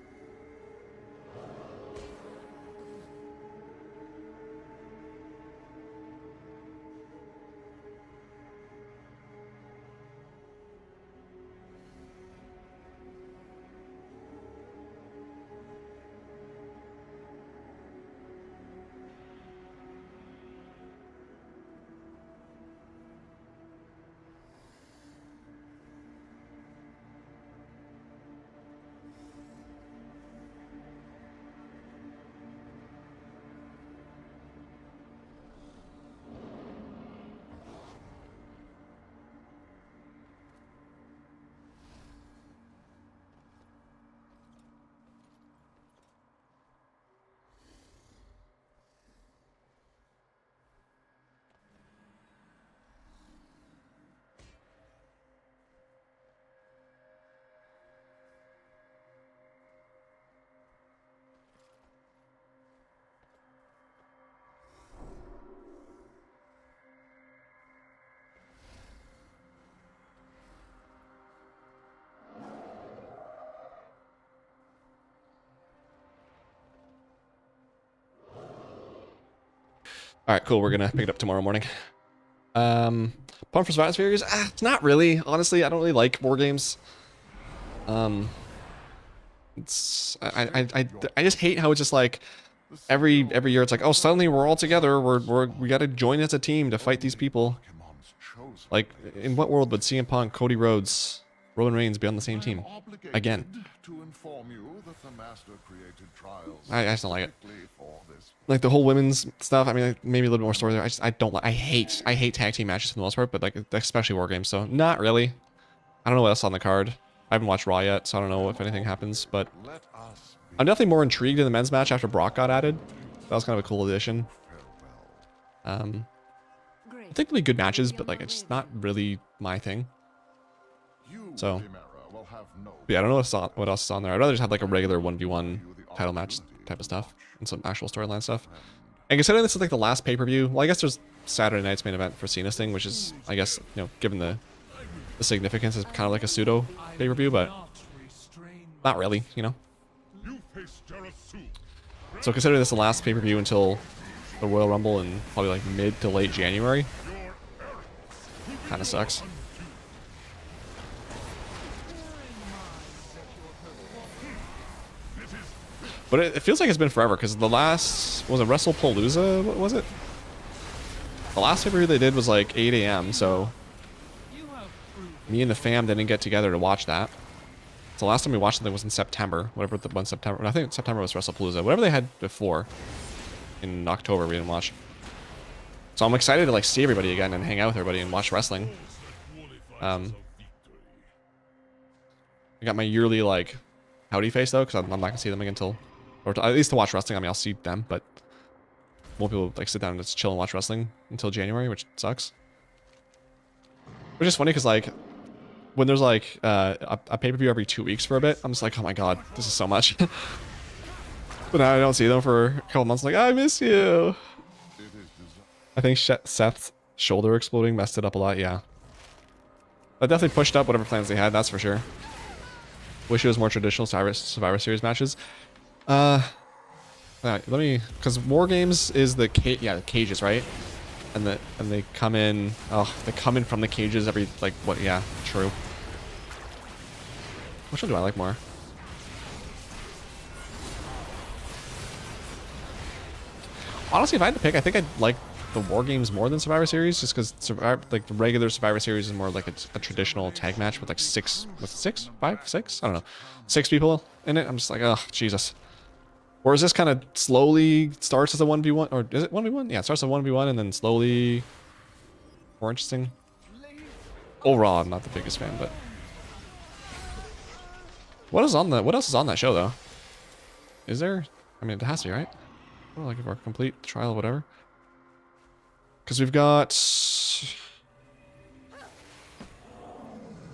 All right, cool. We're gonna pick it up tomorrow morning. Pumped for Survivor Series? It's not really. Honestly, I don't really like war games. It's I just hate how it's just like every year it's like, oh, suddenly we're all together. We got to join as a team to fight these people. Like, in what world would CM Punk, Cody Rhodes, Roman Reigns be on the same team again? I just don't like it. Like the whole women's stuff. I mean, like, maybe a little more story there. I don't like. I hate tag team matches for the most part, but like especially war games. So not really. I don't know what else on the card. I haven't watched Raw yet, so I don't know if anything happens. But I'm definitely more intrigued in the men's match after Brock got added. That was kind of a cool addition. I think they'll be good matches, but like it's not really my thing. So, yeah, I don't know what else is on there. I'd rather just have like a regular 1v1 title match type of stuff and some actual storyline stuff. And considering this is like the last pay-per-view, well, I guess there's Saturday night's main event for Cena's thing, which is, I guess, you know, given the significance, is kind of like a pseudo pay-per-view, but not really, you know. So considering this is the last pay-per-view until the Royal Rumble in probably like mid to late January, kind of sucks. But it feels like it's been forever, because the last, was it WrestlePalooza? What was it? The last pay-per-view they did was like 8 a.m., so me and the fam didn't get together to watch that. So last time we watched something was in September, whatever the one September, I think September was WrestlePalooza, whatever they had before in October we didn't watch. So I'm excited to like see everybody again and hang out with everybody and watch wrestling. I got my yearly like howdy face though, because I'm not gonna see them again until, or at least to watch wrestling. I mean, I'll see them, but won't be able to like sit down and just chill and watch wrestling until January, which sucks. Which is funny because like when there's like a pay-per-view every 2 weeks for a bit, I'm just like, oh my god, this is so much. But now I don't see them for a couple months. I'm like, I miss you. I think Seth's shoulder exploding messed it up a lot. Yeah, that definitely pushed up whatever plans they had. That's for sure. Wish it was more traditional Survivor Series matches. Let me, because War Games is the the cages, right? And they come in. Oh, they come in from the cages every like what? Yeah, true. Which one do I like more? Honestly, if I had to pick, I think I'd like the War Games more than Survivor Series, just because like the regular Survivor Series is more like a traditional tag match with like six, I don't know, 6 people in it. I'm just like, oh Jesus. Whereas this kind of slowly starts as a 1v1, or is it 1v1? Yeah, it starts as a 1v1 and then slowly more interesting. Overall, I'm not the biggest fan, but what else is on that show though? Is there? I mean, it has to be, right? Well, like if we're complete trial, whatever. Because we've got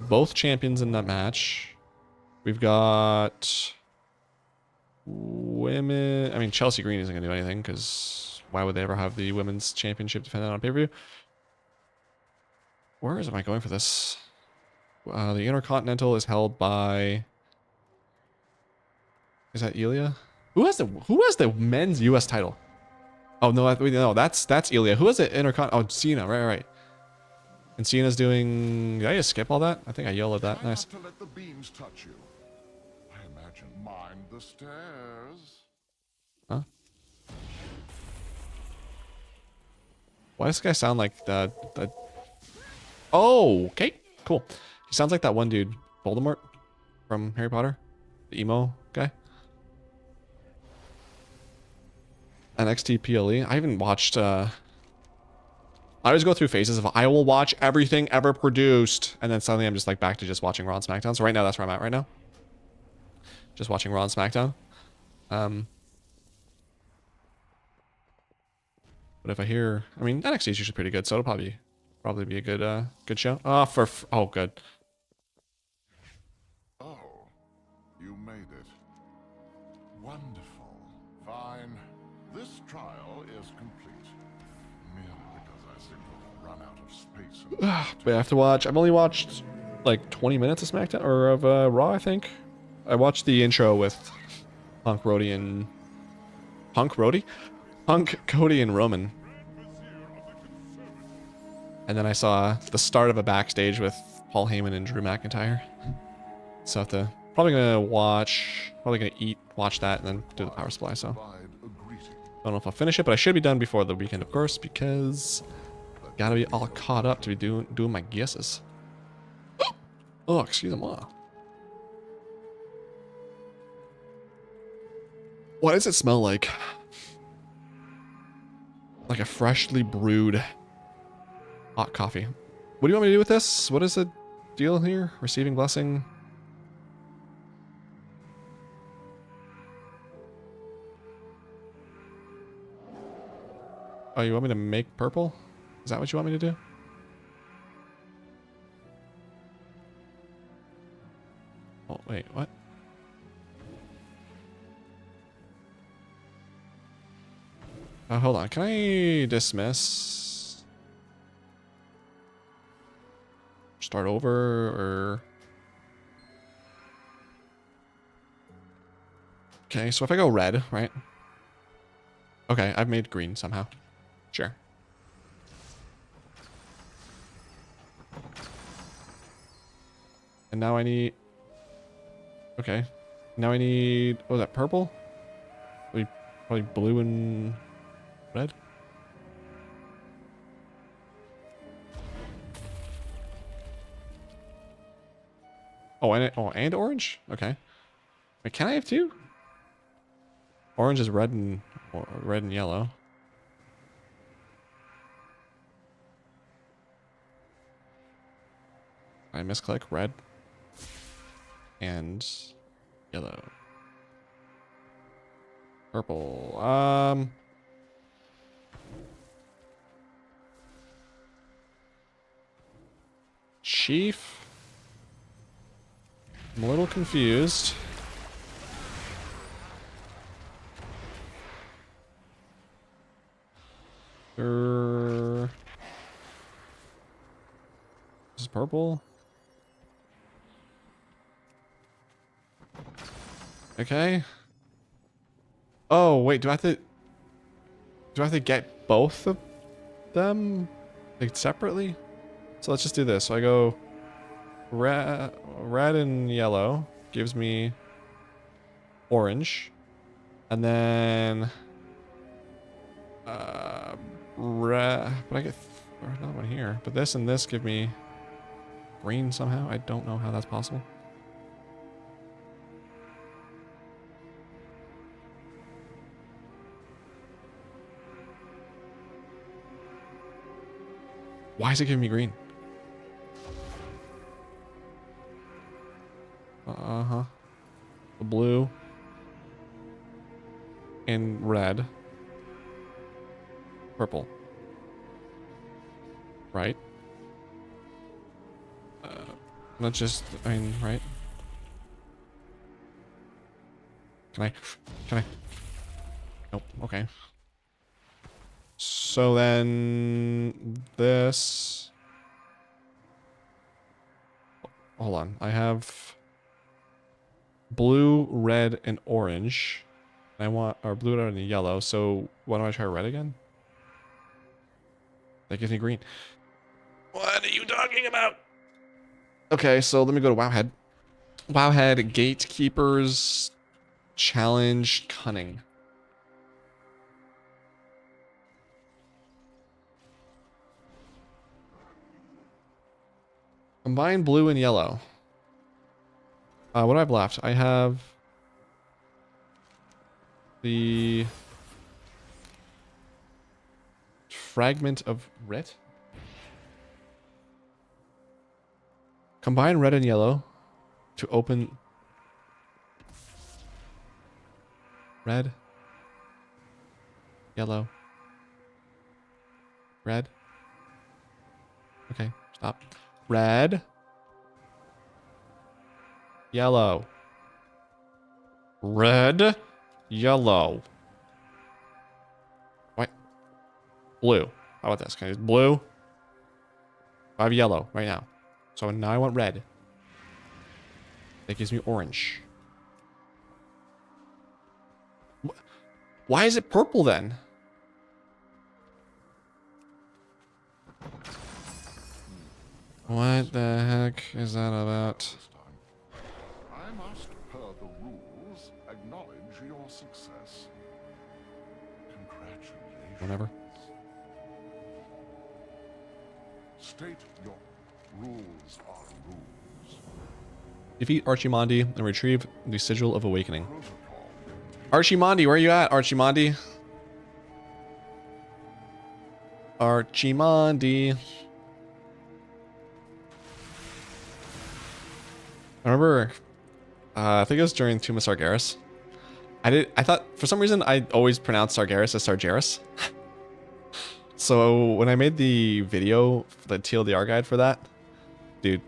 both champions in that match. We've got women. I mean, Chelsea Green isn't gonna do anything because why would they ever have the women's championship defended on pay-per-view? Where am I going for this? The Intercontinental is held by. Is that Ilya? Who has the men's U.S. title? Oh no, that's Ilya. Who has the Intercon? Oh, Cena. Right. And Cena's doing. Did I just skip all that? I think I yelled at that. Try Nice. not to let the beams touch you. I imagine mind the stairs. Huh? Why does this guy sound like the? Oh, okay, cool. He sounds like that one dude, Voldemort, from Harry Potter, the emo guy. NXT PLE. I haven't watched. I always go through phases of I will watch everything ever produced, and then suddenly I'm just like back to just watching Raw and SmackDown. So right now that's where I'm at right now. Just watching Raw and SmackDown. But if I hear, I mean, NXT is usually pretty good, so it'll probably be a good show. Oh, good. Oh, you made it. Wonderful. Fine. This trial is complete. Merely because I seem to have run out of space. But I have to watch. I've only watched like 20 minutes of SmackDown or of Raw, I think. I watched the intro with Punk, Cody, and Roman. And then I saw the start of a backstage with Paul Heyman and Drew McIntyre. So I have to probably gonna watch that, and then do the power supply. So don't know if I'll finish it, but I should be done before the weekend, of course, because gotta be all caught up to be doing my guesses. Oh, excuse me. What does it smell like? Like a freshly brewed hot coffee. What do you want me to do with this? What is the deal here? Receiving blessing. Oh, you want me to make purple? Is that what you want me to do? Oh, wait, what? Hold on. Can I dismiss? Start over, or... Okay, so if I go red, right? Okay, I've made green somehow. Sure. And now I need... Okay. Now I need... Oh, that purple? Probably blue and red? Oh, and orange? Okay. Wait, can I have two? Orange is red and yellow. I misclick? Red. And yellow. Purple. Chief. I'm a little confused. This is purple. Okay. Oh, wait, do I have to get both of them like separately? So let's just do this. So I go red and yellow gives me orange. And then red, but I get another one here. But this and this give me green somehow. I don't know how that's possible. Why is it giving me green? Uh-huh. The blue. And red. Purple. Right? Not just, I mean, right? Can I? Nope, okay. So then this, hold on, I have blue, red, and orange. I want, or blue, red, and yellow. So why don't I try red again? That gives me green. What are you talking about? Okay, so let me go to Wowhead. Wowhead, Gatekeepers, Challenge, Cunning. Combine blue and yellow. What do I have left? I have the Fragment of Writ. Combine red and yellow to open red, yellow, red. Okay, stop. Red, yellow, red, yellow. What? Blue. How about this? Can I use blue? I have yellow right now. So now I want red. That gives me orange. Why is it purple then? What the heck is that about? I must, per the rules, acknowledge your success. Congratulations. Whatever. State your rules are rules. Defeat Archimondi and retrieve the Sigil of Awakening. Archimondi, where are you at, Archimondi? Archimondi. I remember, I think it was during Tomb of Sargeras. I thought, for some reason, I always pronounced Sargeras as Sargeras. So when I made the video, the TLDR guide for that, dude,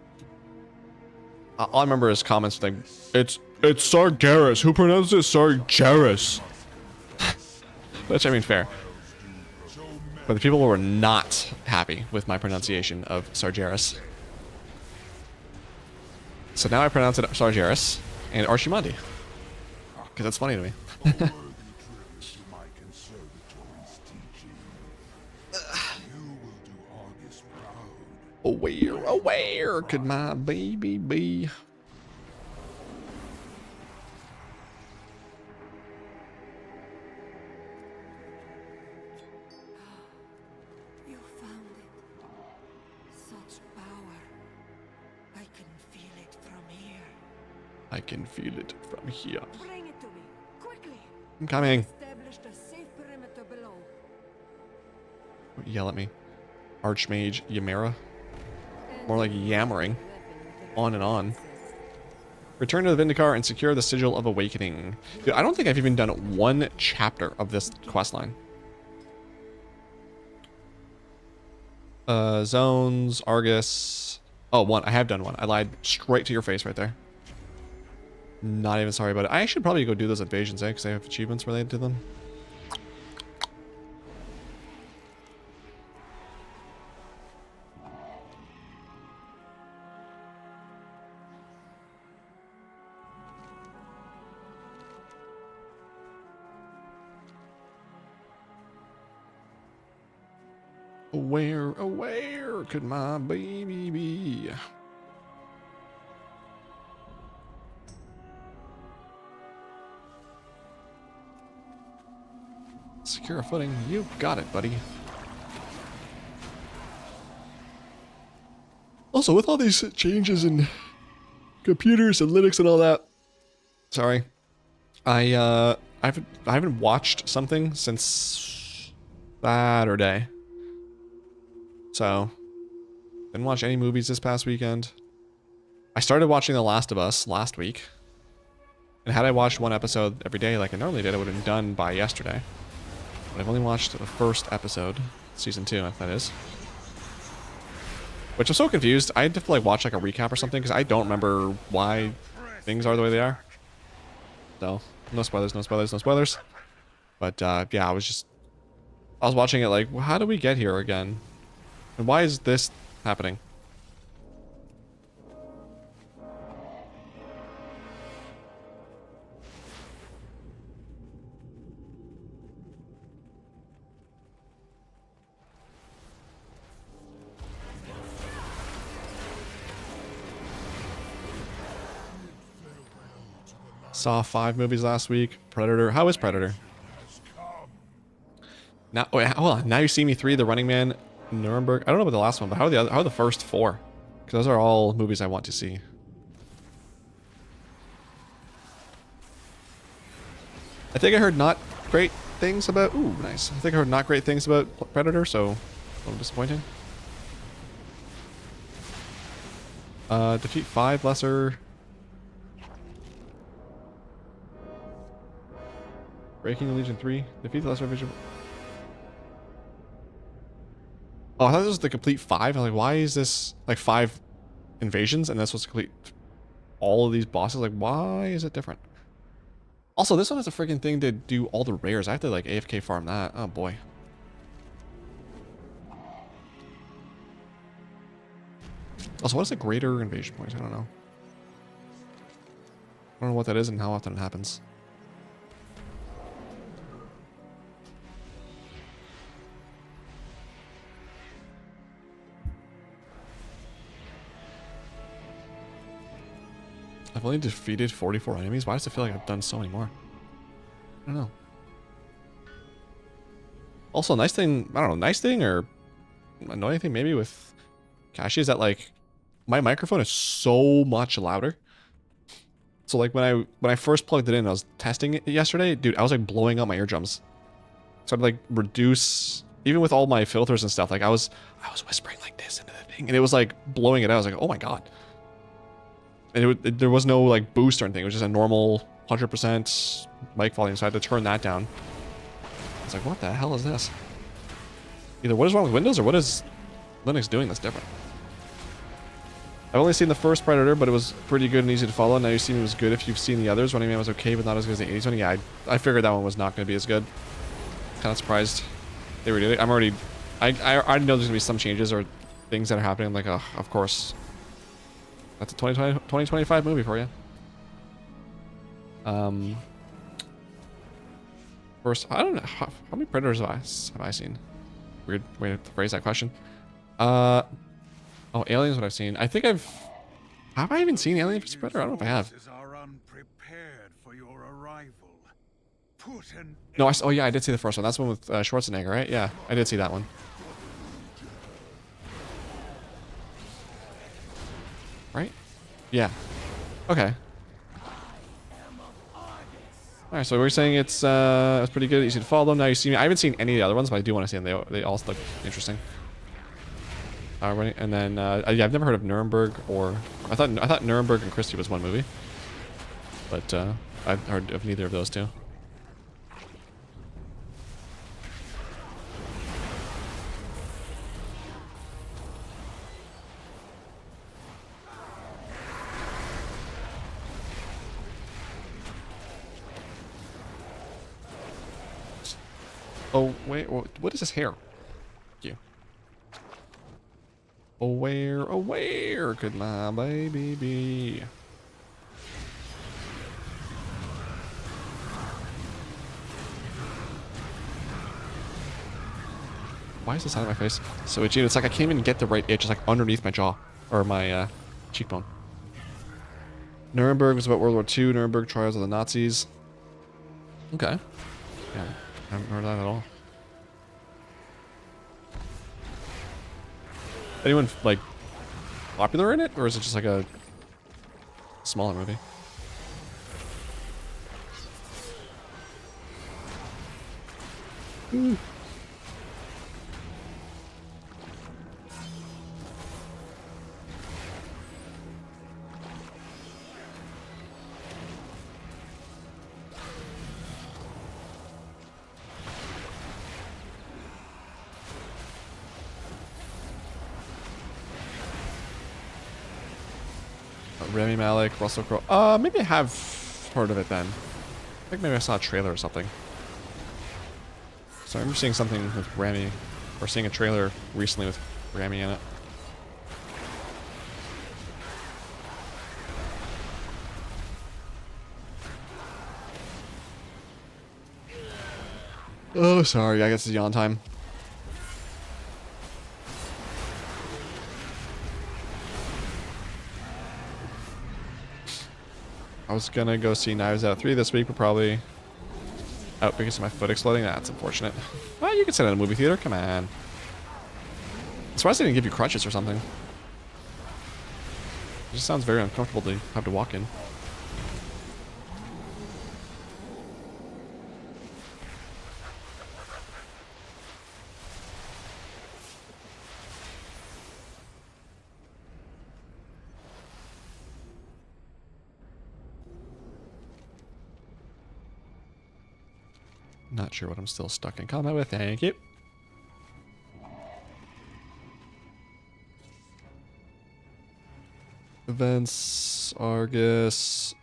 all I remember is comments like, it's Sargeras. Who pronounces it Sargeras? Which, I mean, fair. But the people were not happy with my pronunciation of Sargeras. So now I pronounce it Sargeras and Archimondi. Because that's funny to me. Where could my baby be? You found it. Such power. I can feel it from here. I can feel it from here. Bring it to me, quickly. I'm coming. Established a safe perimeter below. Yell at me. Archmage Ymera. More like yammering. Weapon on and on. Return to the Vindicar and secure the Sigil of Awakening. Dude, I don't think I've even done one chapter of this questline. Zones, Argus. Oh, one. I have done one. I lied straight to your face right there. Not even sorry about it. I should probably go do those invasions, because I have achievements related to them. Where could my baby be? Secure a footing. You got it, buddy. Also, with all these changes in computers and Linux and all that, sorry, I haven't watched something since Saturday. So, didn't watch any movies this past weekend. I started watching The Last of Us last week. And had I watched one episode every day like I normally did, I would have been done by yesterday. But I've only watched the first episode, season 2, if that is. Which I'm so confused. I had to like watch like a recap or something because I don't remember why things are the way they are. So, no spoilers, no spoilers, no spoilers. But yeah, I was watching it like, well, how do we get here again? And why is this happening? Saw 5 movies last week. Predator. How is Predator? Now, wait, hold on. Now You See Me 3, The Running Man, Nuremberg. I don't know about the last one, but how are the first 4? Because those are all movies I want to see. I think I heard not great things about... Ooh, nice. I think I heard not great things about Predator, so a little disappointing. Defeat 5 lesser... Breaking Legion 3. Defeat the lesser vision... Oh, I thought this was the complete 5. I was like, why is this like 5 invasions and this was complete all of these bosses? Like, why is it different? Also, this one has a freaking thing to do all the rares. I have to like AFK farm that. Oh boy. Also, what is a greater invasion point? I don't know. I don't know what that is and how often it happens. I've only defeated 44 enemies. Why does it feel like I've done so many more? I don't know. Also, nice thing, I don't know, nice thing or annoying thing maybe with Kashi is that like my microphone is so much louder. So like when I first plugged it in, I was testing it yesterday, dude, I was like blowing out my eardrums. So I'd like reduce, even with all my filters and stuff, like I was whispering like this into the thing and it was like blowing it out. I was like, oh my God. And there was no like boost or anything. It was just a normal 100% mic volume, so I had to turn that down. I was like, what the hell is this? Either what is wrong with Windows or what is Linux doing that's different? I've only seen the first Predator, but it was pretty good and easy to follow. Now You See Me was good if you've seen the others. Running Man was okay, but not as good as the 80s one. Yeah, I figured that one was not going to be as good. Kind of surprised they redid it. I already know there's going to be some changes or things that are happening. I'm like, oh, of course. That's a 2025 movie for you. First, I don't know how many Predators have I seen. Weird way to phrase that question. Oh, Aliens, what I've seen. I think have I even seen Alien vs Predator? I don't know if I have. No, oh yeah, I did see the first one. That's the one with Schwarzenegger, right? Yeah, I did see that one. Right? Yeah. Okay. Alright, so we're saying it's pretty good, easy to follow. Now You See Me. I haven't seen any of the other ones, but I do want to see them. They all look interesting. Already, and then yeah, I've never heard of Nuremberg, or I thought Nuremberg and Christie was one movie, but I've heard of neither of those two. Oh wait, what is this hair? Thank you. Oh where could my baby be? Why is this out of my face so itchy? It's like I can't even get the right itch. It's like underneath my jaw or my cheekbone. Nuremberg was about World War II. Nuremberg trials of the Nazis. Okay. Yeah, I haven't heard that at all. Anyone like popular in it, or is it just like a smaller movie? Rami Malek, Russell Crowe. Maybe I have heard of it then. I think maybe I saw a trailer or something. So I remember seeing something with Rami, or seeing a trailer recently with Rami in it. Oh, sorry. I guess it's yawn time. I was gonna go see Knives Out 3 this week, but probably out because of my foot exploding. That's unfortunate. Well, you can sit in a movie theater. Come on. I'm surprised they didn't give you crutches or something. It just sounds very uncomfortable to have to walk in. Not sure what I'm still stuck in combat with. Thank you. Events, Argus.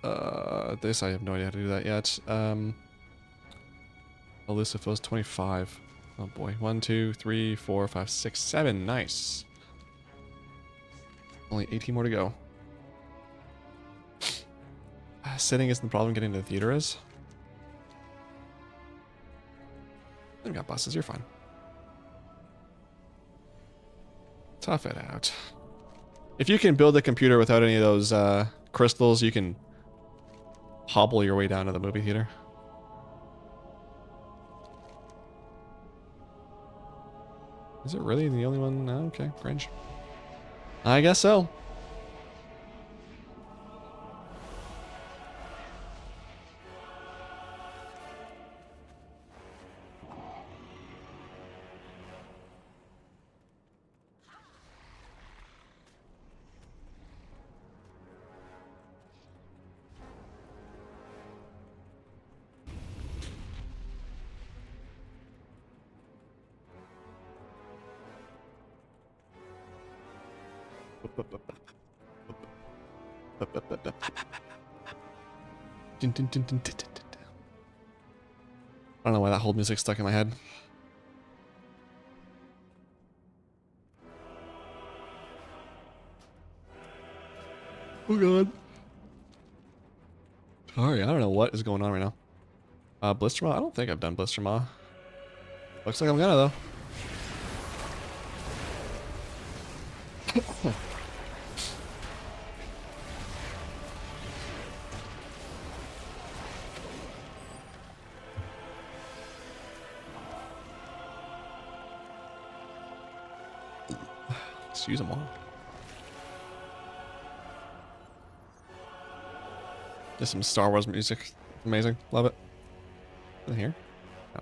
This I have no idea how to do that yet. Elusive 25. Oh boy. 1, 2, 3, 4, 5, 6, 7. Nice. Only 18 more to go. Sitting isn't the problem. Getting to the theater is. I've got buses, you're fine. Tough it out. If you can build a computer without any of those crystals, you can hobble your way down to the movie theater. Is it really the only one? Oh, okay, cringe. I guess so. I don't know why that whole music stuck in my head. Oh god. Sorry, I don't know what is going on right now. Blistermaw? I don't think I've done Blistermaw. Looks like I'm gonna though. Let's use them all. Just some Star Wars music. Amazing. Love it. In here? No.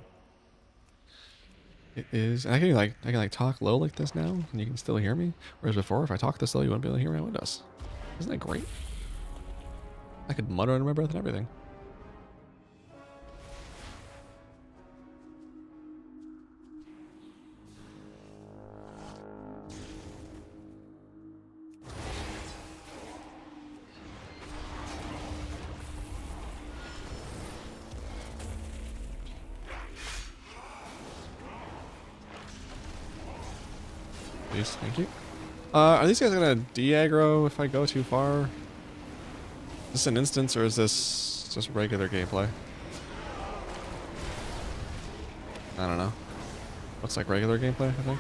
It is. And I can like talk low like this now, and you can still hear me. Whereas before, if I talk this low, you wouldn't be able to hear my windows. Isn't that great? I could mutter under my breath and everything. Please, thank you. Are these guys gonna de-aggro if I go too far? Is this an instance or is this just regular gameplay? I don't know. Looks like regular gameplay, I think.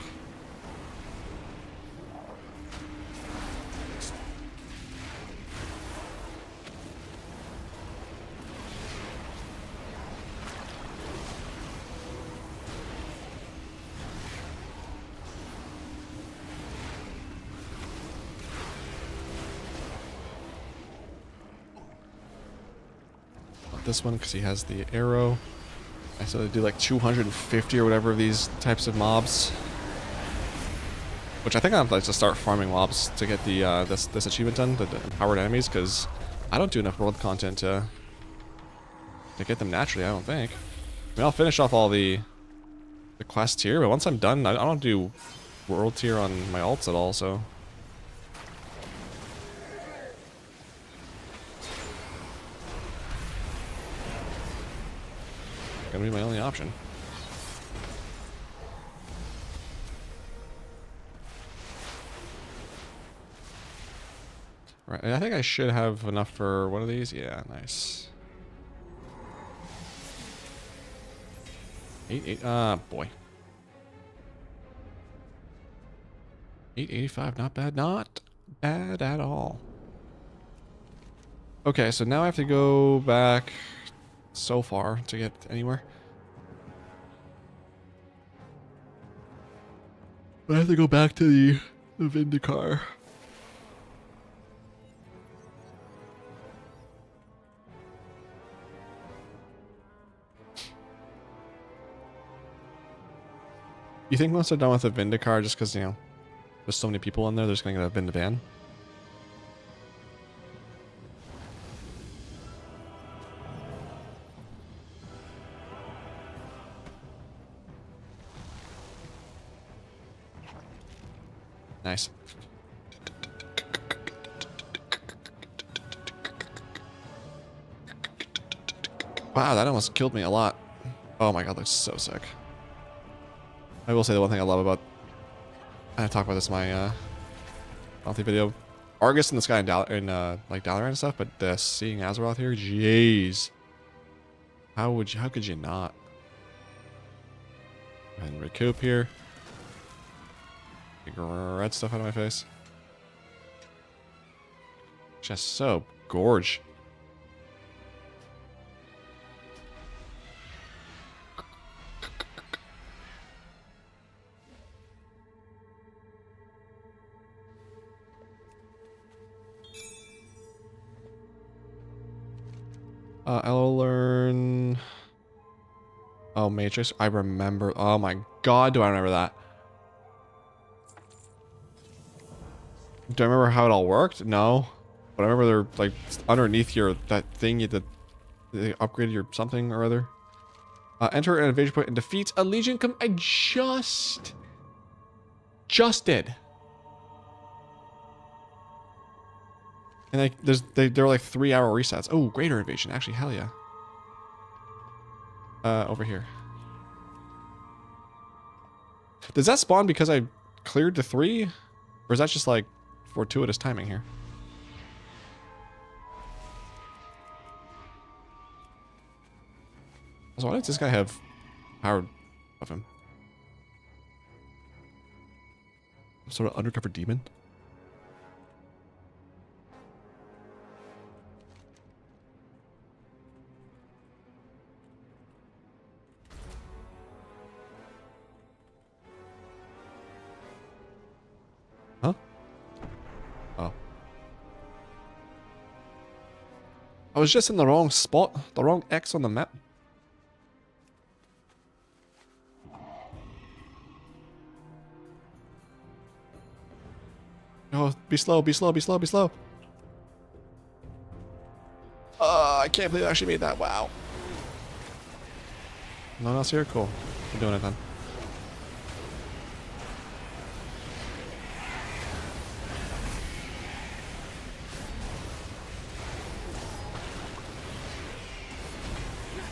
This one because he has the arrow. I said they do like 250 or whatever of these types of mobs, which I think I'd like to start farming mobs to get the this achievement done, the empowered enemies, because I don't do enough world content to get them naturally. I don't think. I mean, I'll finish off all the quests here, but once I'm done, I don't do world tier on my alts at all. So. Gonna be my only option. Right, I think I should have enough for one of these. Yeah, nice. 8, boy. 885, not bad, not bad at all. Okay, so now I have to go back so far to get anywhere. I have to go back to the Vindicar. You think once they're done with the Vindicar, just because, you know, there's so many people in there, they're just gonna get a Vindiban? Nice. Wow, that almost killed me a lot. Oh my god, that's so sick. I will say the one thing I love about... I talk about this in my monthly video. Argus in the sky in like Dalaran and stuff, but seeing Azeroth here, jeez. How could you not? And recoup here. Big red stuff out of my face. Just so gorge. I'll learn... Oh, Matrix. I remember. Oh my god, do I remember that. Do I remember how it all worked? No. But I remember they're like underneath your that thing they upgraded your something or other. Enter an invasion point and defeat a legion I just did. And like they're like 3-hour resets. Oh, greater invasion. Actually, hell yeah. Over here. Does that spawn because I cleared the 3? Or is that just like fortuitous timing here? So why does this guy have power of him? Some sort of undercover demon? Huh? Oh. I was just in the wrong spot. The wrong X on the map. Oh, be slow, be slow, be slow, be slow. I can't believe I actually made that. Wow. No one else here? Cool. We're doing it then.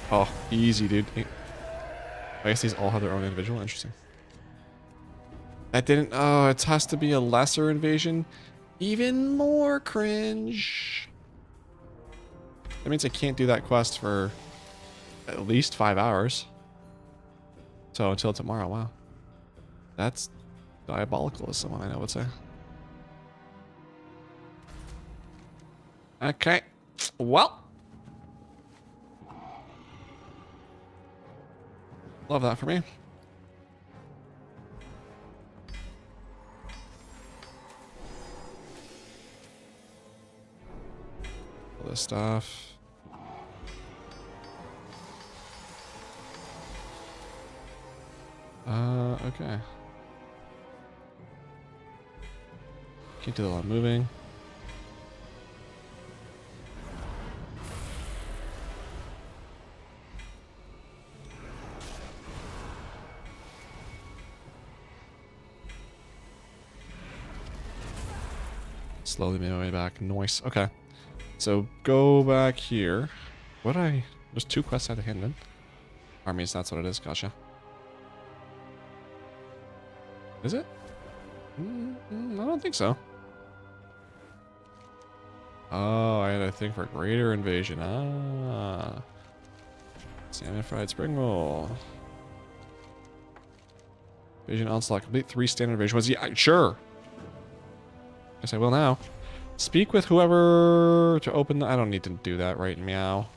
Oh, easy, dude. I guess these all have their own individual. Interesting. That didn't... Oh, it has to be a lesser invasion. Even more cringe. That means I can't do that quest for at least 5 hours. So until tomorrow, wow. That's diabolical, as someone I know would say. Okay. Well. Love that for me. All this stuff. Okay. Can't do a lot of moving. Slowly made my way back. Nice. Okay. So go back here. There's 2 quests I had to hand in. Armies, that's what it is. Gotcha. Is it? I don't think so. Oh, I had a thing for greater invasion. Ah. Salmon fried spring roll. Invasion onslaught. Complete 3 standard invasion was. Yeah, sure. Guess I will now. Speak with whoever to open the... I don't need to do that, right? Meow.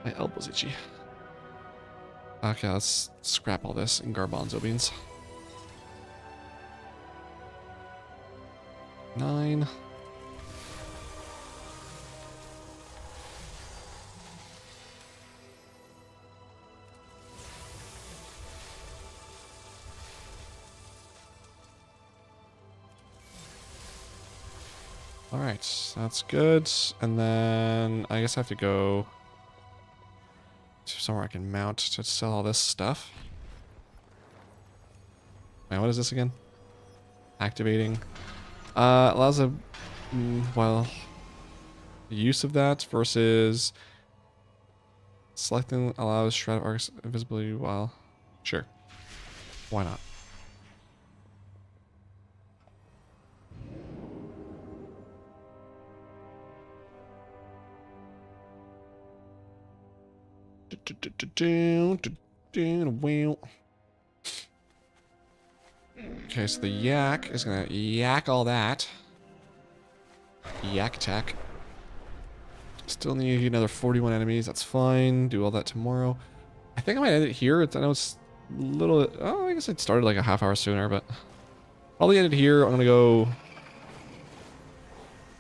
My elbow's itchy. Okay, let's scrap all this in garbanzo beans. 9. All right, that's good. And then I guess I have to go to somewhere I can mount to sell all this stuff. Wait, what is this again? Activating. Allows a, well, use of that versus selecting allows shred of arcs invisibility while, sure. Why not? Okay, so the yak is gonna yak all that. Yak attack. Still need another 41 enemies. That's fine. Do all that tomorrow. I think I might end it here. I know it's a little... Oh, I guess it started like a half hour sooner, but... Probably end it here. I'm gonna go...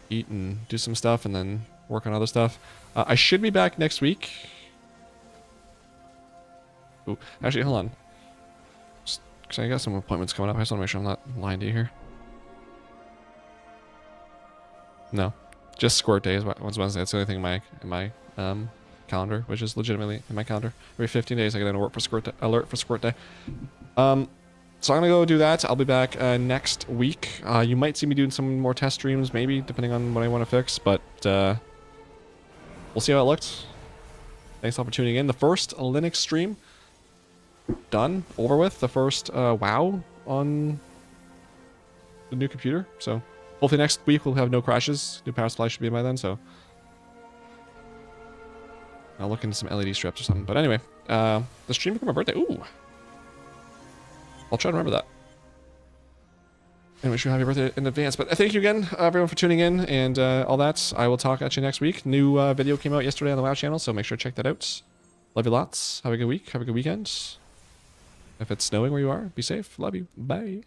eat and do some stuff and then work on other stuff. I should be back next week. Ooh, actually, hold on. Because I got some appointments coming up. I just want to make sure I'm not lying to you here. No. Just Squirt Day is Wednesday. That's the only thing in my calendar, which is legitimately in my calendar. Every 15 days I get an alert for Squirt Day. So I'm going to go do that. I'll be back next week. You might see me doing some more test streams, maybe, depending on what I want to fix. But we'll see how it looked. Thanks all for tuning in. The first Linux stream done, over with. The first WoW on the new computer. So hopefully next week we'll have no crashes. New power supply should be in by then, so I'll look into some LED strips or something. But anyway, the stream for my birthday. Ooh, I'll try to remember that. And wish you a happy birthday in advance. But thank you again, everyone, for tuning in and all that. I will talk at you next week. New video came out yesterday on the WoW channel, so make sure to check that out. Love you lots. Have a good week. Have a good weekend. If it's snowing where you are, be safe. Love you. Bye.